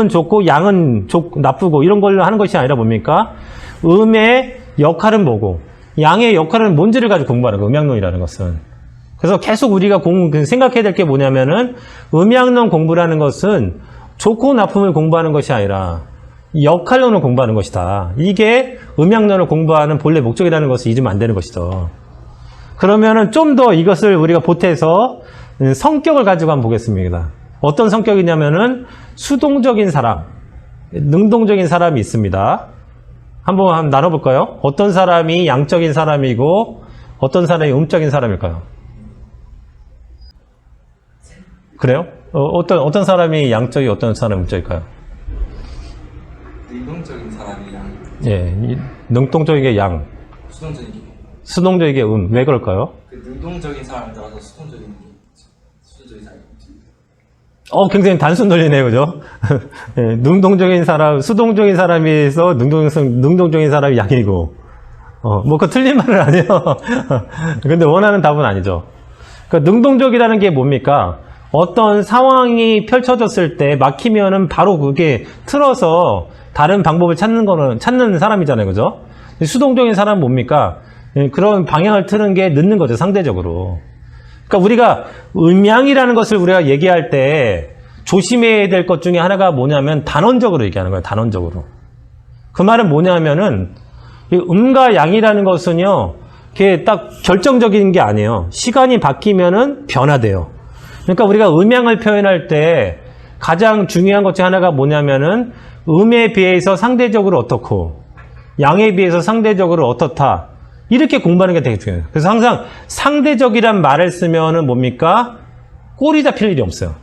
좋고 양은 나쁘고 이런 걸로 하는 것이 아니라 뭡니까? 음의 역할은 뭐고 양의 역할은 뭔지를 가지고 공부하는 거예요. 음양론이라는 것은. 그래서 계속 우리가 생각해야 될 게 뭐냐면은 음양론 공부라는 것은 좋고 나쁨을 공부하는 것이 아니라 역할론을 공부하는 것이다. 이게 음양론을 공부하는 본래 목적이라는 것을 잊으면 안 되는 것이죠. 그러면은 좀 더 이것을 우리가 보태서 성격을 가지고 한번 보겠습니다. 어떤 성격이냐면은 수동적인 사람, 능동적인 사람이 있습니다. 한번 나눠볼까요? 어떤 사람이 양적인 사람이고 어떤 사람이 음적인 사람일까요? 그래요? 어떤 사람이 양적이 어떤 사람이 음적일까요? 능동적인 사람이 양, 예, 능동적인 게 양, 수동적인 게 수동적인 게 왜 그럴까요? 그 능동적인 사람을 따라서 수동적인 사람이 굉장히 단순 논리네요, 그죠? 예, 능동적인 사람, 수동적인 사람에서 능동적인 사람이 양이고, 그거 틀린 말은 아니에요. 근데 원하는 답은 아니죠. 그러니까 능동적이라는 게 뭡니까? 어떤 상황이 펼쳐졌을 때 막히면은 바로 그게 틀어서 다른 방법을 찾는 사람이잖아요, 그죠? 수동적인 사람은 뭡니까? 예, 그런 방향을 트는 게 늦는 거죠, 상대적으로. 그러니까 우리가 음양이라는 것을 우리가 얘기할 때 조심해야 될 것 중에 하나가 뭐냐면 단원적으로 얘기하는 거예요. 단원적으로. 그 말은 뭐냐면은 이 음과 양이라는 것은요, 그게 딱 결정적인 게 아니에요. 시간이 바뀌면은 변화돼요. 그러니까 우리가 음양을 표현할 때 가장 중요한 것 중에 하나가 뭐냐면은 음에 비해서 상대적으로 어떻고 양에 비해서 상대적으로 어떻다. 이렇게 공부하는 게 되게 중요해요. 그래서 항상 상대적이란 말을 쓰면은 뭡니까? 꼴이 잡힐 일이 없어요.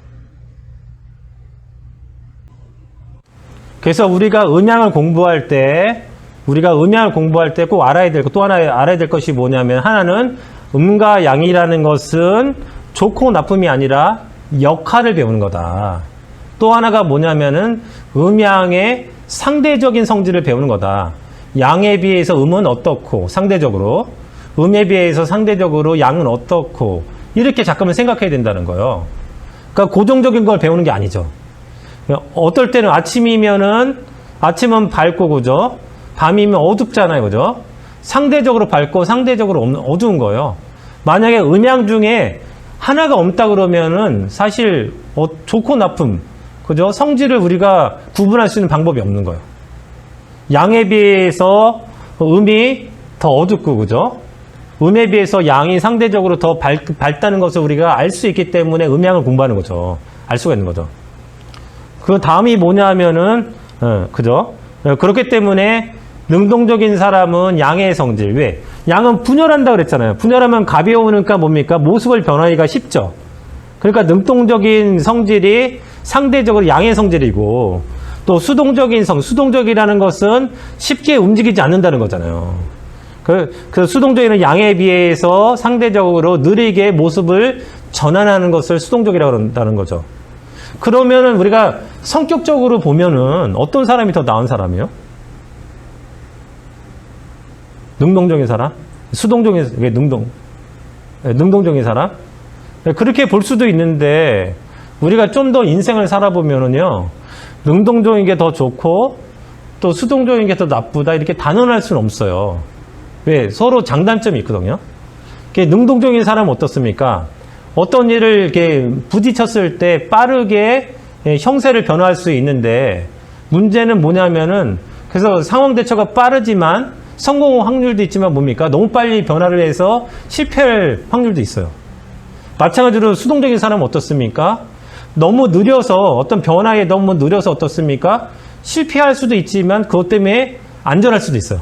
그래서 우리가 음양을 공부할 때 꼭 알아야 될 것, 또 하나 알아야 될 것이 뭐냐면 하나는 음과 양이라는 것은 좋고 나쁨이 아니라 역할을 배우는 거다. 또 하나가 뭐냐면은 음양의 상대적인 성질을 배우는 거다. 양에 비해서 음은 어떻고 상대적으로 음에 비해서 상대적으로 양은 어떻고 이렇게 잠깐만 생각해야 된다는 거예요. 그러니까 고정적인 걸 배우는 게 아니죠. 어떨 때는 아침은 밝고 그죠? 밤이면 어둡잖아요, 그죠? 상대적으로 밝고 상대적으로 어두운 거예요. 만약에 음양 중에 하나가 없다 그러면은 사실 좋고 나쁨, 그죠? 성질을 우리가 구분할 수 있는 방법이 없는 거예요. 양에 비해서 음이 더 어둡고, 그죠? 음에 비해서 양이 상대적으로 더 밝다는 것을 우리가 알 수 있기 때문에 음양을 공부하는 거죠. 알 수가 있는 거죠. 그 다음이 뭐냐 하면은, 그죠? 그렇기 때문에 능동적인 사람은 양의 성질. 왜? 양은 분열한다 그랬잖아요. 분열하면 가벼우니까 뭡니까? 모습을 변하기가 쉽죠. 그러니까 능동적인 성질이 상대적으로 양의 성질이고, 또 수동적이라는 것은 쉽게 움직이지 않는다는 거잖아요. 그 수동적인 양에 비해서 상대적으로 느리게 모습을 전환하는 것을 수동적이라고 한다는 거죠. 그러면은 우리가 성격적으로 보면은 어떤 사람이 더 나은 사람이에요? 능동적인 사람? 능동적인 사람? 그렇게 볼 수도 있는데 우리가 좀 더 인생을 살아보면은요, 능동적인 게 더 좋고 또 수동적인 게 더 나쁘다 이렇게 단언할 수는 없어요. 왜? 서로 장단점이 있거든요. 능동적인 사람은 어떻습니까? 어떤 일을 이렇게 부딪혔을 때 빠르게 형세를 변화할 수 있는데, 문제는 뭐냐면은, 그래서 상황 대처가 빠르지만 성공 확률도 있지만 뭡니까? 너무 빨리 변화를 해서 실패할 확률도 있어요. 마찬가지로 수동적인 사람은 어떻습니까? 너무 느려서, 어떤 변화에 너무 느려서 어떻습니까? 실패할 수도 있지만 그것 때문에 안전할 수도 있어요.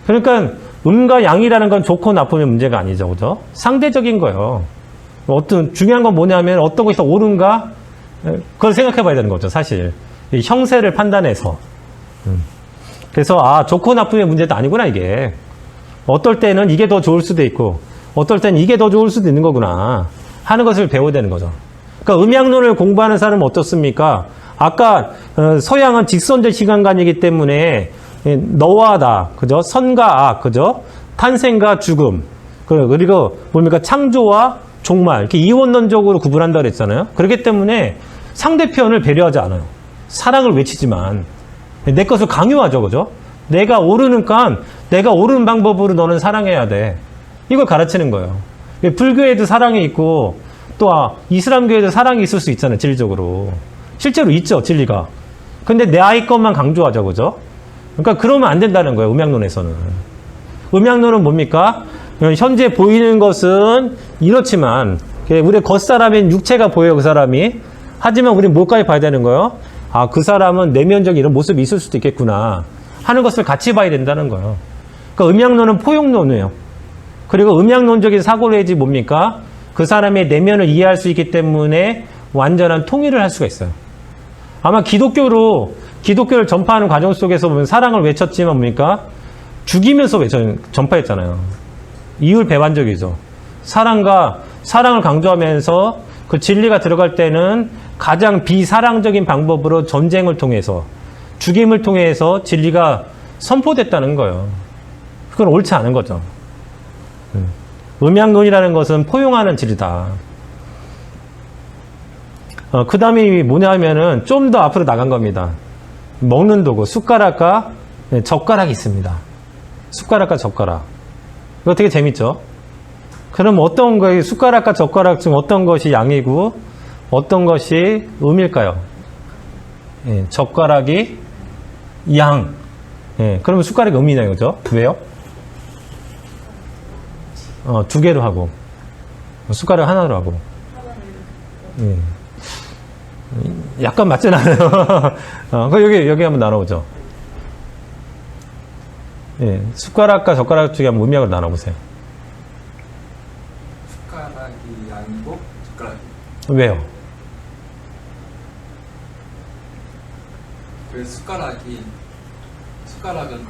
그러니까 음과 양이라는 건 좋고 나쁨의 문제가 아니죠. 그죠? 상대적인 거예요. 어떤 중요한 건 뭐냐면 어떤 것이 더 옳은가? 그걸 생각해 봐야 되는 거죠, 사실. 이 형세를 판단해서. 그래서 좋고 나쁨의 문제도 아니구나, 이게. 어떨 때는 이게 더 좋을 수도 있고 어떨 때는 이게 더 좋을 수도 있는 거구나 하는 것을 배워야 되는 거죠. 그러니까 음양론을 공부하는 사람은 어떻습니까? 아까 서양은 직선적 시간관이기 때문에 너와 나, 그죠? 선과 악, 그죠? 탄생과 죽음, 그리고 뭡니까? 창조와 종말, 이렇게 이원론적으로 구분한다고 그랬잖아요. 그렇기 때문에 상대편을 배려하지 않아요. 사랑을 외치지만 내 것을 강요하죠, 그죠? 내가 오르니까 내가 옳은 방법으로 너는 사랑해야 돼. 이걸 가르치는 거예요. 불교에도 사랑이 있고 또 이슬람교에도 사랑이 있을 수 있잖아요, 진리적으로. 실제로 있죠, 진리가. 근데 내 아이 것만 강조하죠, 그죠? 그러니까 그러면 안 된다는 거예요, 음양론에서는. 음양론은 뭡니까? 현재 보이는 것은 이렇지만 우리 겉사람인 육체가 보여요, 그 사람이. 하지만 우리는 뭘까지 봐야 되는 거예요? 그 사람은 내면적인 이런 모습이 있을 수도 있겠구나 하는 것을 같이 봐야 된다는 거예요. 그러니까 음양론은 포용론이에요. 그리고 음양론적인 사고례지 뭡니까? 그 사람의 내면을 이해할 수 있기 때문에 완전한 통일을 할 수가 있어요. 아마 기독교를 전파하는 과정 속에서 보면 사랑을 외쳤지만 뭡니까? 죽이면서 전파했잖아요. 이율배반적이죠. 사랑을 강조하면서 그 진리가 들어갈 때는 가장 비사랑적인 방법으로 전쟁을 통해서, 죽임을 통해서 진리가 선포됐다는 거예요. 그건 옳지 않은 거죠. 음양론이라는 것은 포용하는 진리다. 그 다음이 뭐냐 하면은 좀 더 앞으로 나간 겁니다. 먹는 도구, 숟가락과 젓가락이 있습니다. 숟가락과 젓가락. 이거 되게 재밌죠? 그럼 어떤 거에 숟가락과 젓가락 중 어떤 것이 양이고 어떤 것이 음일까요? 젓가락이 양. 그러면 숟가락이 음이네요, 그죠? 왜요? 두 개로 하고 숟가락 하나로 하고. 약간 맞진 않아요. 여기 한번 나눠보죠. 숟가락과 젓가락 중에 한번 음역을 나눠보세요. 숟가락이 양이고 젓가락이. 왜요? 숟가락은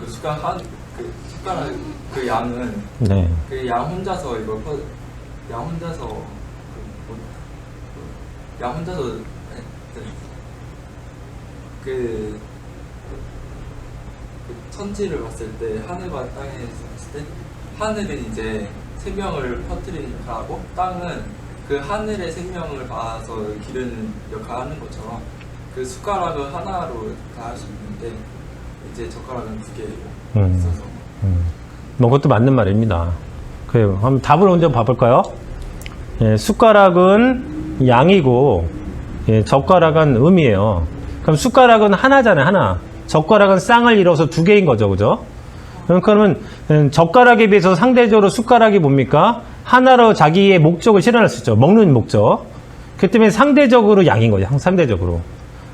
숟가락 그 양은 네. 그 양 혼자서 그 천지를 봤을 때 하늘과 땅에 봤을 때 하늘은 이제 생명을 퍼뜨리는 역할을 하고 땅은 그 하늘의 생명을 받아서 기르는 역할을 하는 것처럼 그 숟가락을 하나로 다 할 수 있는데 이제 젓가락은 두 개로 있어서 그것도 맞는 말입니다. 그래요. 한번 답을 먼저 봐볼까요? 숟가락은 양이고 젓가락은 음이에요. 그럼 숟가락은 하나잖아요, 하나. 젓가락은 쌍을 이뤄서 두 개인 거죠, 그죠? 그러면 젓가락에 비해서 상대적으로 숟가락이 뭡니까? 하나로 자기의 목적을 실현할 수 있죠. 먹는 목적. 그 때문에 상대적으로 양인 거죠, 상대적으로.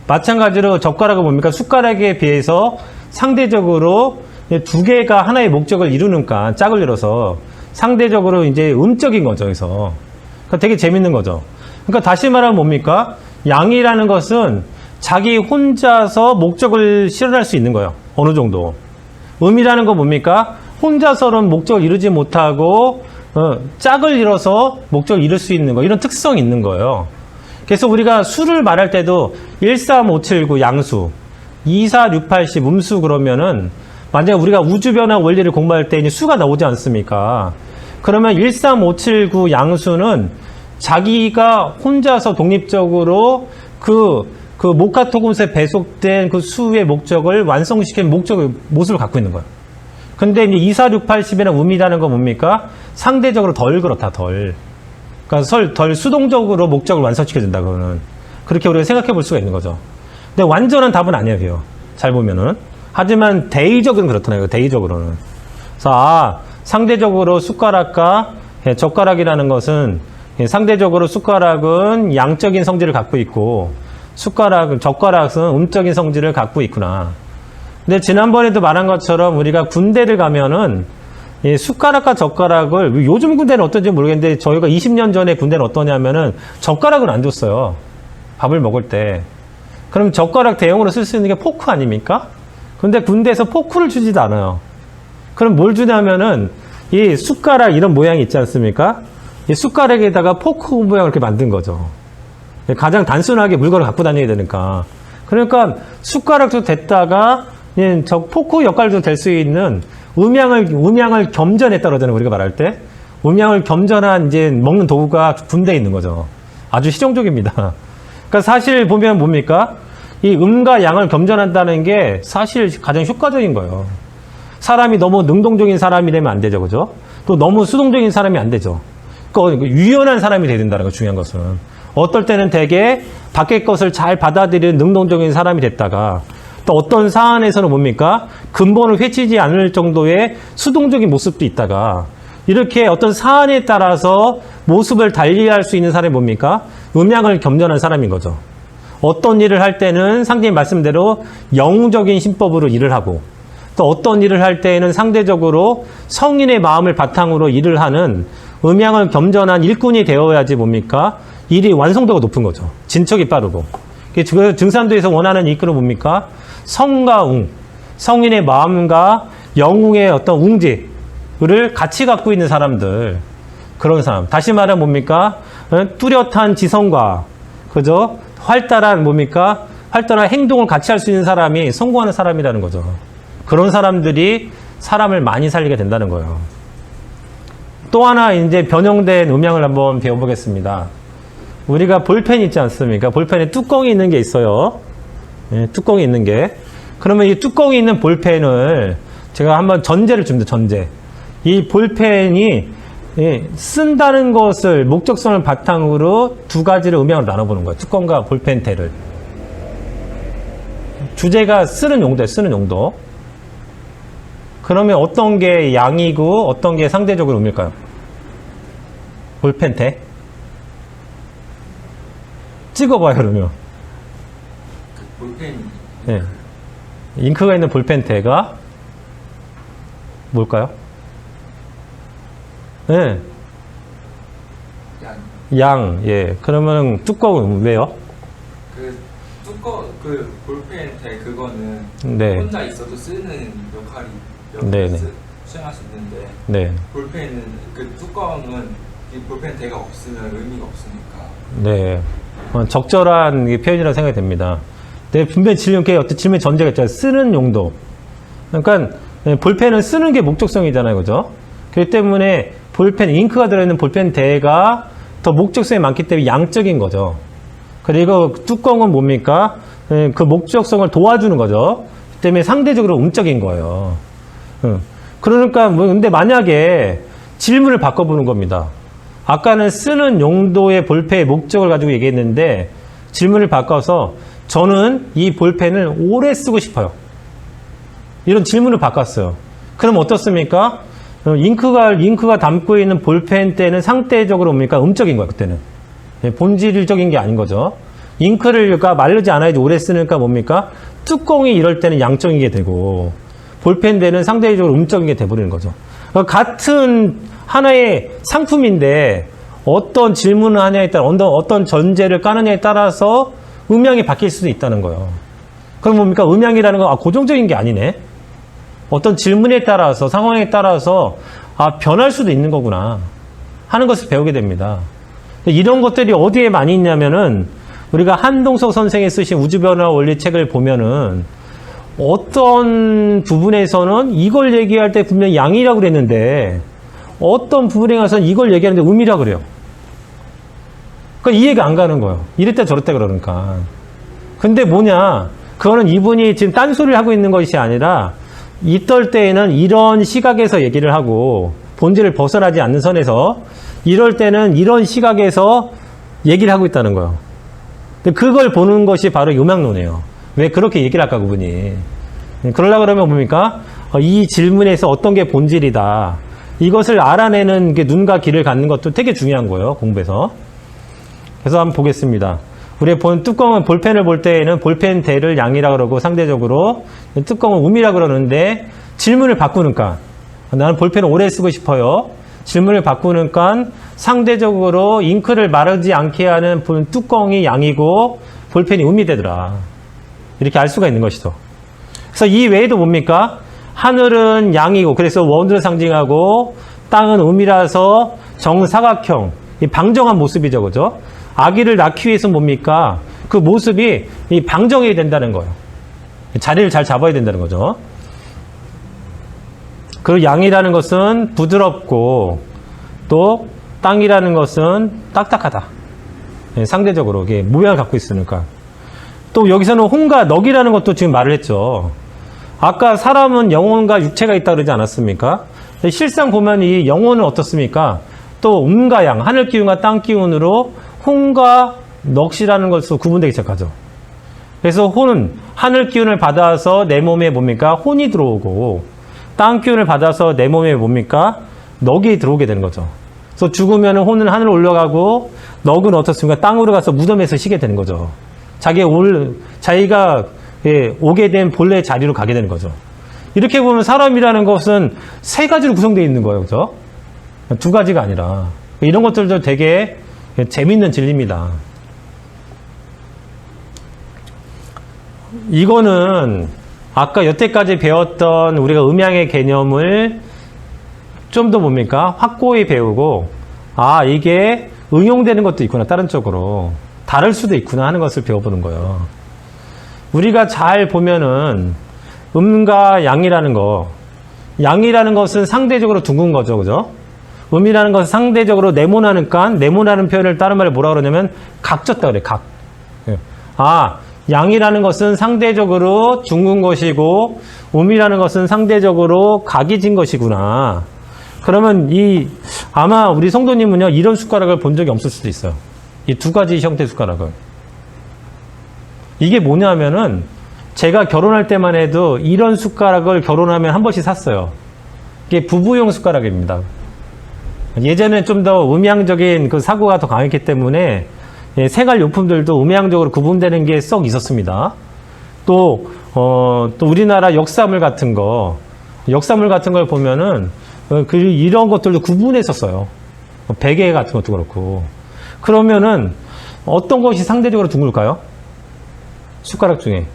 마찬가지로 젓가락은 뭡니까? 숟가락에 비해서 상대적으로 두 개가 하나의 목적을 이루니까 짝을 이뤄서 상대적으로 이제 음적인 거죠, 그래서. 그러니까 되게 재밌는 거죠. 그러니까 다시 말하면 뭡니까? 양이라는 것은 자기 혼자서 목적을 실현할 수 있는 거예요. 어느 정도. 음이라는 건 뭡니까? 혼자서는 목적을 이루지 못하고 짝을 이뤄서 목적을 이룰 수 있는 거. 이런 특성이 있는 거예요. 그래서 우리가 수를 말할 때도 1, 3, 5, 7, 9 양수, 2, 4, 6, 8, 10 음수 그러면은 만약에 우리가 우주변화 원리를 공부할 때 이제 수가 나오지 않습니까? 그러면 1, 3, 5, 7, 9 양수는 자기가 혼자서 독립적으로 그 모카토금수에 배속된 그 수의 목적을 완성시킨 목적의 모습을 갖고 있는 거예요. 근데 이제 2, 4, 6, 8, 10이라는 의미라는 건 뭡니까? 상대적으로 덜 그렇다, 덜. 그러니까 덜 수동적으로 목적을 완성시켜준다, 그거는. 그렇게 우리가 생각해 볼 수가 있는 거죠. 근데 완전한 답은 아니에요, 잘 보면은. 하지만 대의적으로는 그렇잖아요, 대의적으로는. 그래서, 상대적으로 숟가락과 젓가락이라는 것은, 상대적으로 숟가락은 양적인 성질을 갖고 있고, 젓가락은 음적인 성질을 갖고 있구나. 근데 지난번에도 말한 것처럼 우리가 군대를 가면은 이 숟가락과 젓가락을 요즘 군대는 어떤지 모르겠는데 저희가 20년 전에 군대는 어떠냐면은 젓가락은 안 줬어요. 밥을 먹을 때. 그럼 젓가락 대용으로 쓸 수 있는 게 포크 아닙니까? 근데 군대에서 포크를 주지도 않아요. 그럼 뭘 주냐면은 이 숟가락 이런 모양이 있지 않습니까? 이 숟가락에다가 포크 모양을 이렇게 만든 거죠. 가장 단순하게 물건을 갖고 다녀야 되니까. 그러니까 숟가락도 됐다가 저 포크 역할도 될 수 있는 음양을 겸전했다 그러잖아요, 우리가 말할 때. 음양을 겸전한 이제 먹는 도구가 군대에 있는 거죠. 아주 실용적입니다. 그러니까 사실 보면 뭡니까? 이 음과 양을 겸전한다는 게 사실 가장 효과적인 거예요. 사람이 너무 능동적인 사람이 되면 안 되죠, 그죠? 또 너무 수동적인 사람이 안 되죠. 그러니까 유연한 사람이 돼야 된다는 거 중요한 것은. 어떨 때는 되게 밖의 것을 잘 받아들이는 능동적인 사람이 됐다가 또 어떤 사안에서는 뭡니까? 근본을 회치지 않을 정도의 수동적인 모습도 있다가 이렇게 어떤 사안에 따라서 모습을 달리할 수 있는 사람이 뭡니까? 음양을 겸전한 사람인 거죠. 어떤 일을 할 때는 상대님 말씀대로 영웅적인 신법으로 일을 하고 또 어떤 일을 할 때에는 상대적으로 성인의 마음을 바탕으로 일을 하는 음양을 겸전한 일꾼이 되어야지 뭡니까? 일이 완성도가 높은 거죠. 진척이 빠르고. 증산도에서 원하는 일꾼은 뭡니까? 성과 웅, 성인의 마음과 영웅의 어떤 웅지를 같이 갖고 있는 사람들, 그런 사람. 다시 말하면 뭡니까? 뚜렷한 지성과, 그죠? 활달한 뭡니까? 활달한 행동을 같이 할 수 있는 사람이 성공하는 사람이라는 거죠. 그런 사람들이 사람을 많이 살리게 된다는 거예요. 또 하나 이제 변형된 음양을 한번 배워보겠습니다. 우리가 볼펜 있지 않습니까? 볼펜에 뚜껑이 있는 게 있어요. 예, 뚜껑이 있는 게. 그러면 이 뚜껑이 있는 볼펜을 제가 한번 전제를 줍니다. 전제. 이 볼펜이 쓴다는 것을 목적성을 바탕으로 두 가지를 음양으로 나눠보는 거예요. 뚜껑과 볼펜테를. 주제가 쓰는 용도예요. 쓰는 용도. 그러면 어떤 게 양이고 어떤 게 상대적으로 음일까요? 볼펜테. 찍어봐요, 그러면. 볼펜. 네. 잉크가 있는 볼펜테가 뭘까요? 네. 양. 예. 그러면 뚜껑은 왜요? 그 볼펜테 그거는 네. 혼자 있어도 쓰는 역할이 네네. 수행할 수 있는데 네. 볼펜은 그 뚜껑은 이 볼펜테가 없으면 의미가 없으니까. 네. 적절한 표현이라고 생각이 됩니다. 네, 분명히 어떤 질문 전제가 있잖아요. 쓰는 용도. 그러니까 볼펜은 쓰는 게 목적성이잖아요, 그죠? 그렇기 때문에 볼펜, 잉크가 들어있는 볼펜 대가 더 목적성이 많기 때문에 양적인 거죠. 그리고 뚜껑은 뭡니까? 그 목적성을 도와주는 거죠. 그 때문에 상대적으로 음적인 거예요. 그러니까 근데 만약에 질문을 바꿔보는 겁니다. 아까는 쓰는 용도의 볼펜의 목적을 가지고 얘기했는데 질문을 바꿔서 저는 이 볼펜을 오래 쓰고 싶어요. 이런 질문을 바꿨어요. 그럼 어떻습니까? 잉크가 담고 있는 볼펜 때는 상대적으로 뭡니까? 음적인 거예요, 그때는. 본질적인 게 아닌 거죠. 잉크가 마르지 않아야지 오래 쓰니까 뭡니까? 뚜껑이 이럴 때는 양적인 게 되고 볼펜 때는 상대적으로 음적인 게 돼버리는 거죠. 그러니까 같은 하나의 상품인데 어떤 질문을 하냐에 따라 어떤 전제를 까느냐에 따라서 음양이 바뀔 수도 있다는 거예요. 그럼 뭡니까? 음양이라는 건 고정적인 게 아니네. 어떤 질문에 따라서 상황에 따라서 변할 수도 있는 거구나 하는 것을 배우게 됩니다. 이런 것들이 어디에 많이 있냐면은 우리가 한동석 선생이 쓰신 우주변화 원리 책을 보면은 어떤 부분에서는 이걸 얘기할 때 분명히 양이라고 그랬는데 어떤 부분에 가서는 이걸 얘기하는데 음이라고 그래요. 그러니까 이해가 안 가는 거예요. 이랬다 저랬다 그러니까. 근데 뭐냐, 그거는 이분이 지금 딴소리를 하고 있는 것이 아니라 이떨 때에는 이런 시각에서 얘기를 하고 본질을 벗어나지 않는 선에서 이럴 때는 이런 시각에서 얘기를 하고 있다는 거예요. 근데 그걸 보는 것이 바로 요망론이에요. 왜 그렇게 얘기를 할까 그분이. 그러려고 그러면 뭡니까? 이 질문에서 어떤 게 본질이다. 이것을 알아내는 게 눈과 귀를 갖는 것도 되게 중요한 거예요. 공부에서. 그래서 한번 보겠습니다. 우리 뚜껑은 볼펜을 볼 때에는 볼펜 대를 양이라 그러고 상대적으로 뚜껑은 음이라 그러는데 질문을 바꾸니까 나는 볼펜을 오래 쓰고 싶어요. 질문을 바꾸니까 상대적으로 잉크를 마르지 않게 하는 뚜껑이 양이고 볼펜이 음이 되더라. 이렇게 알 수가 있는 것이죠. 그래서 이 외에도 뭡니까? 하늘은 양이고 그래서 원을 상징하고 땅은 음이라서 정사각형, 이 방정한 모습이죠. 그죠? 아기를 낳기 위해서 뭡니까? 그 모습이 이 방정해야 된다는 거예요. 자리를 잘 잡아야 된다는 거죠. 그리고 양이라는 것은 부드럽고 또 땅이라는 것은 딱딱하다. 상대적으로 이게 모양을 갖고 있으니까. 또 여기서는 홍과 넉이라는 것도 지금 말을 했죠. 아까 사람은 영혼과 육체가 있다 그러지 않았습니까? 실상 보면 이 영혼은 어떻습니까? 또 음과 양, 하늘 기운과 땅 기운으로 혼과 넋이라는 것으로 구분되기 시작하죠. 그래서 혼은 하늘 기운을 받아서 내 몸에 뭡니까? 혼이 들어오고 땅 기운을 받아서 내 몸에 뭡니까? 넋이 들어오게 되는 거죠. 그래서 죽으면 혼은 하늘로 올라가고 넋은 어떻습니까? 땅으로 가서 무덤에서 쉬게 되는 거죠. 자기가 오게 된 본래의 자리로 가게 되는 거죠. 이렇게 보면 사람이라는 것은 세 가지로 구성되어 있는 거예요. 그죠? 두 가지가 아니라. 이런 것들도 되게 재밌는 진리입니다. 이거는 아까 여태까지 배웠던 우리가 음양의 개념을 좀 더 뭡니까? 확고히 배우고, 이게 응용되는 것도 있구나. 다른 쪽으로. 다를 수도 있구나 하는 것을 배워보는 거예요. 우리가 잘 보면은 음과 양이라는 거, 양이라는 것은 상대적으로 둥근 거죠. 그죠? 음이라는 것은 상대적으로 네모나니까 네모나는 표현을 다른 말에 뭐라 그러냐면 각졌다 그래. 각. 양이라는 것은 상대적으로 둥근 것이고 음이라는 것은 상대적으로 각이 진 것이구나. 그러면 아마 우리 성도님은요 이런 숟가락을 본 적이 없을 수도 있어요. 이 두 가지 형태 숟가락을. 이게 뭐냐면은 제가 결혼할 때만 해도 이런 숟가락을 결혼하면 한 번씩 샀어요. 이게 부부용 숟가락입니다. 예전에 좀 더 음양적인 그 사고가 더 강했기 때문에 생활용품들도 음양적으로 구분되는 게 썩 있었습니다. 또 우리나라 역사물 같은 걸 보면은 이런 것들도 구분했었어요. 베개 같은 것도 그렇고. 그러면은 어떤 것이 상대적으로 둥글까요? 숟가락 중에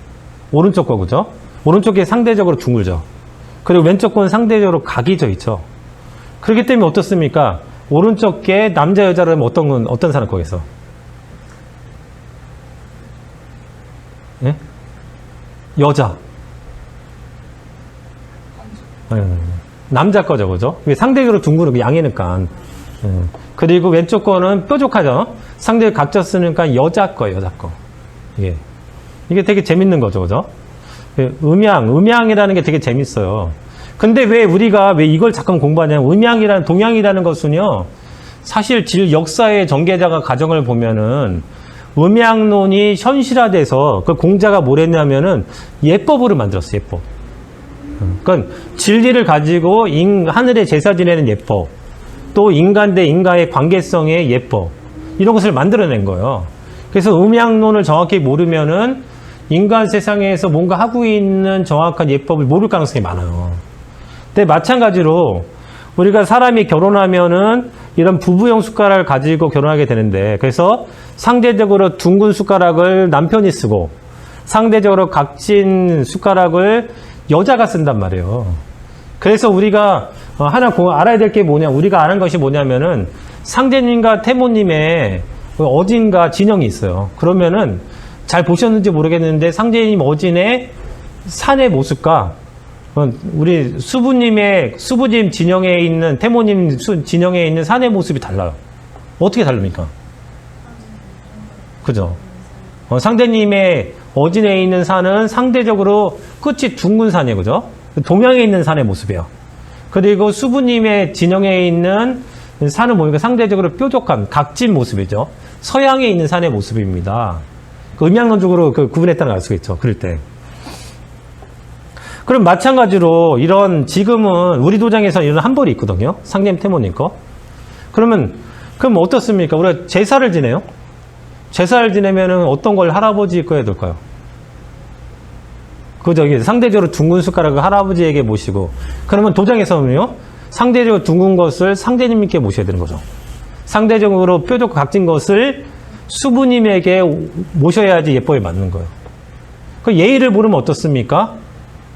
오른쪽 거 그죠? 오른쪽 게 상대적으로 둥글죠. 그리고 왼쪽 건 상대적으로 각이 져 있죠. 그렇기 때문에 어떻습니까? 오른쪽 게 남자 여자로 하면 어떤 사람 거겠어? 예? 여자. 남자 거죠, 그죠? 상대적으로 둥그르고 양이니까. 그리고 왼쪽 거는 뾰족하죠? 상대적으로 각졌으니까 여자 거예요, 여자 거. 이게 되게 재밌는 거죠, 그죠? 음양이라는 게 되게 재밌어요. 근데 왜 우리가 이걸 잠깐 공부하냐면, 동양이라는 것은요, 사실 역사의 전개자가 가정을 보면은, 음양론이 현실화돼서, 그 공자가 뭘 했냐면은, 예법으로 만들었어요, 예법. 그러니까, 진리를 가지고 하늘의 제사 지내는 예법, 또 인간 대 인간의 관계성의 예법, 이런 것을 만들어낸 거예요. 그래서 음양론을 정확히 모르면은, 인간 세상에서 뭔가 하고 있는 정확한 예법을 모를 가능성이 많아요. 근데 마찬가지로 우리가 사람이 결혼하면은 이런 부부용 숟가락을 가지고 결혼하게 되는데, 그래서 상대적으로 둥근 숟가락을 남편이 쓰고 상대적으로 각진 숟가락을 여자가 쓴단 말이에요. 그래서 우리가 하나 알아야 될 게 우리가 아는 것이 뭐냐면은 상제님과 태모님의 어진과 진영이 있어요. 그러면은 잘 보셨는지 모르겠는데 상제님 어진의 산의 모습과 우리 수부님 진영에 있는 태모님 진영에 있는 산의 모습이 달라요. 어떻게 다릅니까? 그죠? 상대님의 어진에 있는 산은 상대적으로 끝이 둥근 산이에요. 그죠? 동양에 있는 산의 모습이에요. 그리고 수부님의 진영에 있는 산은 보니까 상대적으로 뾰족한 각진 모습이죠. 서양에 있는 산의 모습입니다. 음양론적으로 구분했다는 걸 알 수가 있죠. 그럴 때. 그럼 마찬가지로 이런 지금은 우리 도장에서 이런 한벌이 있거든요. 상님 태모님 거. 그럼 어떻습니까? 우리가 제사를 지내요. 제사를 지내면은 어떤 걸 할아버지 거에 둘까요? 그죠? 상대적으로 둥근 숟가락을 할아버지에게 모시고, 그러면 도장에서는요, 상대적으로 둥근 것을 상대님께 모셔야 되는 거죠. 상대적으로 뾰족하고 각진 것을 수부님에게 모셔야지 예법에 맞는 거예요. 그 예의를 모르면 어떻습니까?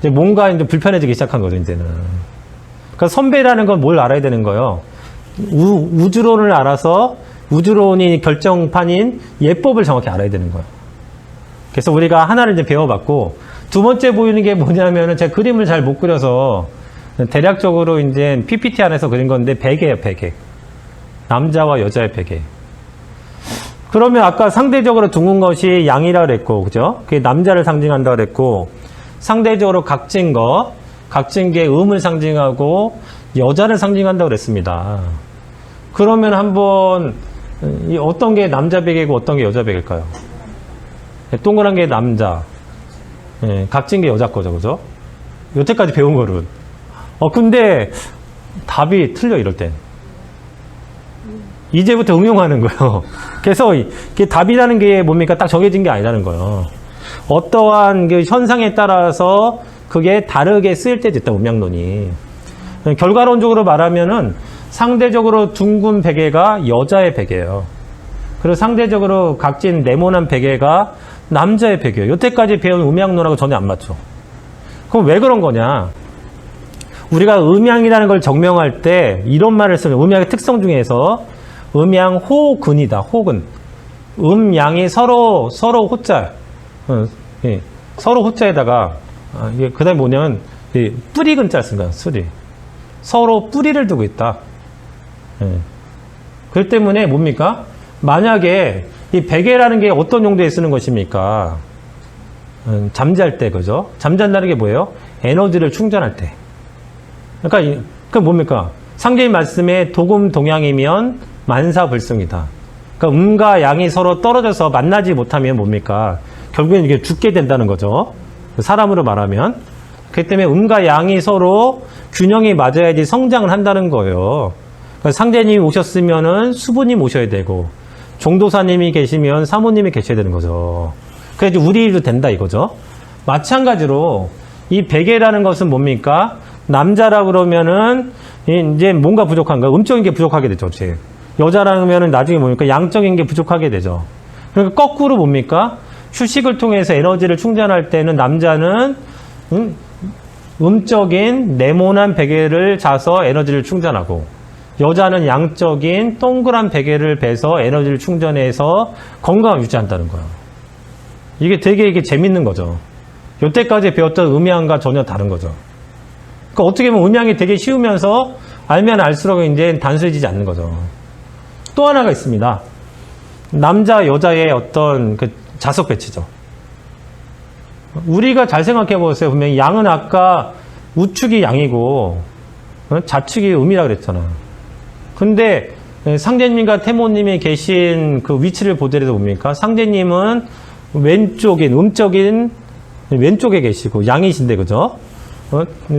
이제 뭔가 이제 불편해지기 시작한 거죠, 이제는. 그러니까 선배라는 건 뭘 알아야 되는 거예요? 우주론을 알아서 우주론이 결정판인 예법을 정확히 알아야 되는 거예요. 그래서 우리가 하나를 이제 배워봤고, 두 번째 보이는 게 뭐냐면은 제가 그림을 잘 못 그려서 대략적으로 이제 PPT 안에서 그린 건데 베개예요, 베개. 남자와 여자의 베개. 그러면 아까 상대적으로 둥근 것이 양이라 그랬고, 그죠? 그게 남자를 상징한다 그랬고, 상대적으로 각진 게 음을 상징하고 여자를 상징한다 그랬습니다. 그러면 한번 어떤 게 남자 베개고 어떤 게 여자 베개일까요? 동그란 게 남자, 각진 게 여자 거죠, 그죠? 여태까지 배운 거는. 근데 답이 틀려, 이럴 땐. 이제부터 응용하는 거예요. 그래서 이게 답이라는 게 뭡니까? 딱 정해진 게 아니라는 거예요. 어떠한 그 현상에 따라서 그게 다르게 쓰일 때도 있다, 음양론이. 결과론적으로 말하면은 상대적으로 둥근 베개가 여자의 베개예요. 그리고 상대적으로 각진 네모난 베개가 남자의 베개예요. 여태까지 배운 음양론하고 전혀 안 맞죠. 그럼 왜 그런 거냐? 우리가 음양이라는 걸 정명할 때 이런 말을 쓰면, 음양의 특성 중에서 음양 호근이다. 호근. 음양이 서로 호자. 서로 호자에다가 이게 그다음에 뭐냐면 뿌리 근자를 쓴 거야. 뿌리. 서로 뿌리를 두고 있다. 그렇기 때문에 뭡니까? 만약에 이 베개라는 게 어떤 용도에 쓰는 것입니까? 잠잘 때, 그죠? 잠잔다는 게 뭐예요? 에너지를 충전할 때. 그러니까 그 뭡니까? 상제의 말씀에 도금 동양이면 만사불승이다. 그러니까 음과 양이 서로 떨어져서 만나지 못하면 뭡니까? 결국엔 이게 죽게 된다는 거죠. 사람으로 말하면. 그렇기 때문에 음과 양이 서로 균형이 맞아야지 성장을 한다는 거예요. 그러니까 상제님이 오셨으면은 수부님 오셔야 되고, 종도사님이 계시면 사모님이 계셔야 되는 거죠. 그래야지 우리 일도 된다 이거죠. 마찬가지로 이 베개라는 것은 뭡니까? 남자라 그러면은 이제 뭔가 부족한 거야. 음적인 게 부족하게 되죠. 여자라면은 나중에 뭡니까? 양적인 게 부족하게 되죠. 그러니까 거꾸로 뭡니까? 휴식을 통해서 에너지를 충전할 때는 남자는 음적인 네모난 베개를 자서 에너지를 충전하고, 여자는 양적인 동그란 베개를 베서 에너지를 충전해서 건강을 유지한다는 거예요. 이게 되게 재밌는 거죠. 여태까지 배웠던 음양과 전혀 다른 거죠. 그러니까 어떻게 보면 음양이 되게 쉬우면서 알면 알수록 이제 단순해지지 않는 거죠. 또 하나가 있습니다. 남자, 여자의 어떤 그 자석 배치죠. 우리가 잘 생각해 보세요. 분명히 양은 아까 우축이 양이고 좌축이 음이라고 그랬잖아요. 근데 상제님과 태모님이 계신 그 위치를 보더라도 뭡니까? 상제님은 왼쪽인, 음적인 왼쪽에 계시고 양이신데, 그죠?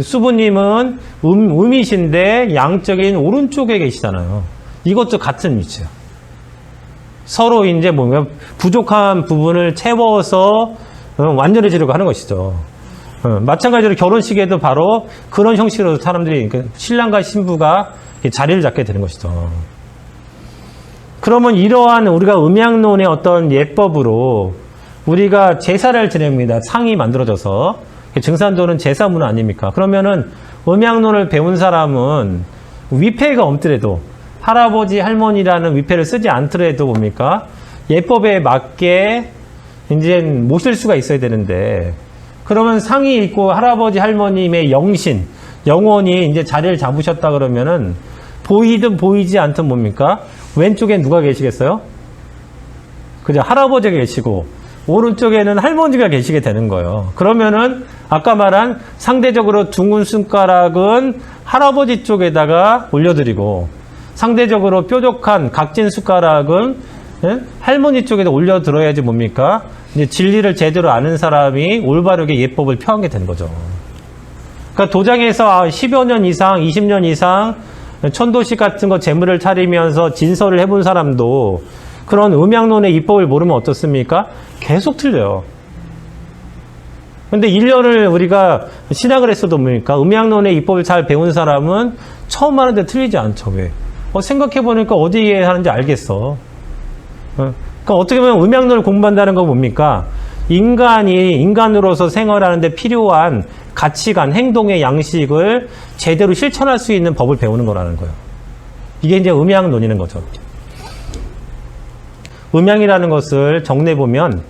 수부님은 음이신데 양적인 오른쪽에 계시잖아요. 이것도 같은 위치예요. 서로 이제 뭔가 부족한 부분을 채워서 완전해지려고 하는 것이죠. 마찬가지로 결혼식에도 바로 그런 형식으로 사람들이, 신랑과 신부가 자리를 잡게 되는 것이죠. 그러면 이러한 우리가 음양론의 어떤 예법으로 우리가 제사를 지냅니다. 상이 만들어져서. 증산도는 제사문 아닙니까? 그러면은 음양론을 배운 사람은 위패가 없더라도, 할아버지, 할머니라는 위패를 쓰지 않더라도 뭡니까? 예법에 맞게 이제 모실 수가 있어야 되는데, 그러면 상이 있고 할아버지, 할머님의 영신, 영혼이 이제 자리를 잡으셨다 그러면은 보이든 보이지 않든 뭡니까? 왼쪽에 누가 계시겠어요? 그죠? 할아버지가 계시고 오른쪽에는 할머니가 계시게 되는 거예요. 그러면은 아까 말한 상대적으로 둥근 숟가락은 할아버지 쪽에다가 올려드리고 상대적으로 뾰족한 각진 숟가락은 할머니 쪽에다 올려들어야지 뭡니까? 이제 진리를 제대로 아는 사람이 올바르게 예법을 표하게 되는 거죠. 그러니까 도장에서 10여 년 이상, 20년 이상 천도식 같은 거 재물을 차리면서 진설을 해본 사람도 그런 음양론의 입법을 모르면 어떻습니까? 계속 틀려요. 근데 1년을 우리가 신학을 했어도 뭡니까? 음양론의 입법을 잘 배운 사람은 처음 하는데 틀리지 않죠. 왜? 생각해보니까 어디에 하는지 알겠어. 그러니까 어떻게 보면 음양론을 공부한다는 건 뭡니까? 인간이 인간으로서 생활하는데 필요한 가치관, 행동의 양식을 제대로 실천할 수 있는 법을 배우는 거라는 거예요. 이게 이제 음양론이라는 거죠. 음양이라는 것을 정리해보면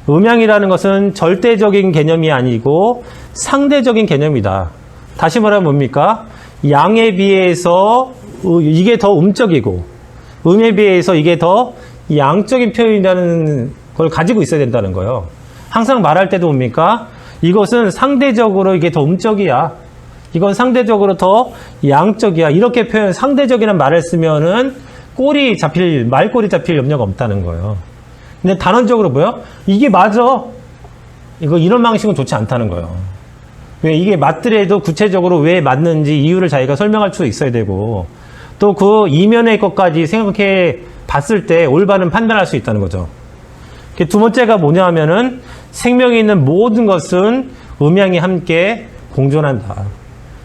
음양이라는 것은 절대적인 개념이 아니고 상대적인 개념이다. 다시 말하면 뭡니까? 양에 비해서 이게 더 음적이고 음에 비해서 이게 더 양적인 표현이라는 걸 가지고 있어야 된다는 거예요. 항상 말할 때도 뭡니까? 이것은 상대적으로 이게 더 음적이야. 이건 상대적으로 더 양적이야. 이렇게 표현, 상대적이라는 말을 쓰면은 말꼬리 잡힐 염려가 없다는 거예요. 근데 단언적으로 뭐요? 이게 맞아. 이런 방식은 좋지 않다는 거예요. 왜 이게 맞더라도 구체적으로 왜 맞는지 이유를 자기가 설명할 수 있어야 되고 또 그 이면의 것까지 생각해 봤을 때 올바른 판단할 수 있다는 거죠. 두 번째가 뭐냐 하면은 생명이 있는 모든 것은 음양이 함께 공존한다.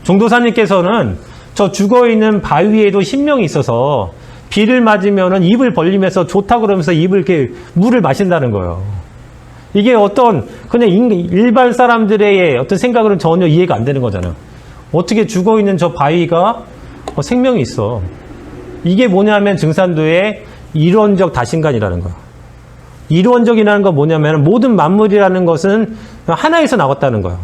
중도사님께서는 저 죽어있는 바위에도 신명이 있어서 비를 맞으면은 입을 벌리면서 좋다 그러면서 입을 이렇게 물을 마신다는 거예요. 이게 그냥 일반 사람들의 어떤 생각으로는 전혀 이해가 안 되는 거잖아요. 어떻게 죽어있는 저 바위가 생명이 있어. 이게 뭐냐면 증산도의 이론적 다신간이라는 거예요. 이론적이라는 건 뭐냐면 모든 만물이라는 것은 하나에서 나왔다는 거예요.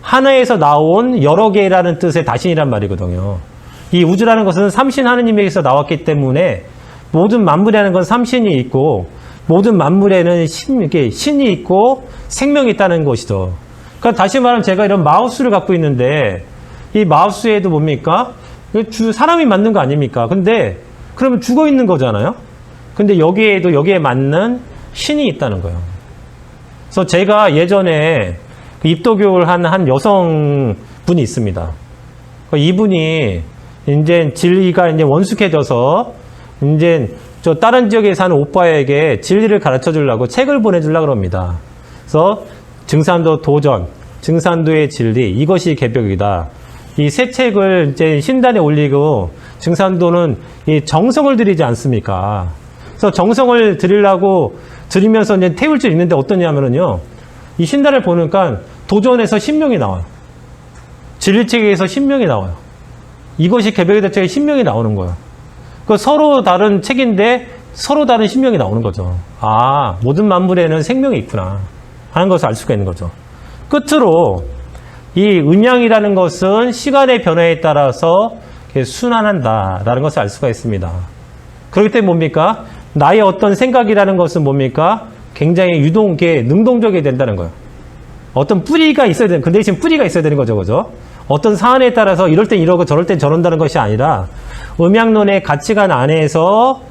하나에서 나온 여러 개라는 뜻의 다신이란 말이거든요. 이 우주라는 것은 삼신 하느님에게서 나왔기 때문에 모든 만물이라는 건 삼신이 있고 모든 만물에는 신이 있고 생명이 있다는 것이죠. 그러니까 다시 말하면 제가 이런 마우스를 갖고 있는데 이 마우스에도 뭡니까? 사람이 만든 거 아닙니까? 근데 그러면 죽어 있는 거잖아요. 근데 여기에 맞는 신이 있다는 거예요. 그래서 제가 예전에 입도교를 한 여성분이 있습니다. 이분이 이제 진리가 이제 원숙해져서 이제 저 다른 지역에 사는 오빠에게 진리를 가르쳐 주려고 책을 보내주려고 합니다. 그래서 증산도 도전, 증산도의 진리, 이것이 개벽이다. 이 세 책을 이제 신단에 올리고 증산도는 이 정성을 들이지 않습니까? 그래서 정성을 드리면서 이제 태울 줄 있는데 어떠냐면요. 이 신단을 보니까 도전에서 신명이 나와요. 진리책에서 신명이 나와요. 이것이 개벽이다 책에 신명이 나오는 거예요. 그 서로 다른 책인데 서로 다른 신명이 나오는 거죠. 아, 모든 만물에는 생명이 있구나 하는 것을 알 수가 있는 거죠. 끝으로 이 음양이라는 것은 시간의 변화에 따라서 순환한다라는 것을 알 수가 있습니다. 그렇기 때문에 뭡니까? 나의 어떤 생각이라는 것은 뭡니까? 굉장히 능동적이 된다는 거예요. 어떤 뿌리가 있어야 되는, 그 대신 뿌리가 있어야 되는 거죠, 그죠? 어떤 사안에 따라서 이럴 땐 이러고 저럴 땐 저런다는 것이 아니라 음양론의 가치관 안에서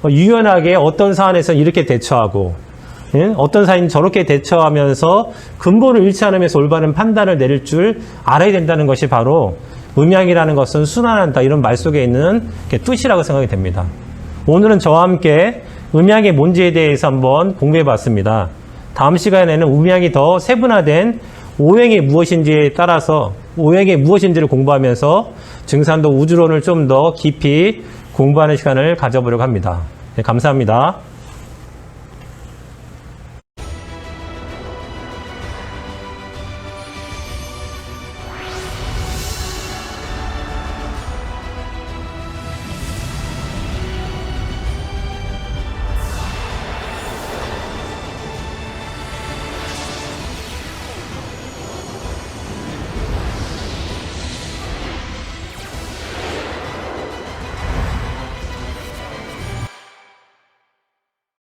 유연하게 어떤 사안에서 이렇게 대처하고 어떤 사안은 저렇게 대처하면서 근본을 잃지 않으면서 올바른 판단을 내릴 줄 알아야 된다는 것이 바로 음양이라는 것은 순환한다 이런 말 속에 있는 뜻이라고 생각이 됩니다. 오늘은 저와 함께 음양이 뭔지에 대해서 한번 공부해 봤습니다. 다음 시간에는 음양이 더 세분화된 오행이 무엇인지에 따라서 오행이 무엇인지를 공부하면서 증산도 우주론을 좀 더 깊이 공부하는 시간을 가져보려고 합니다. 네, 감사합니다.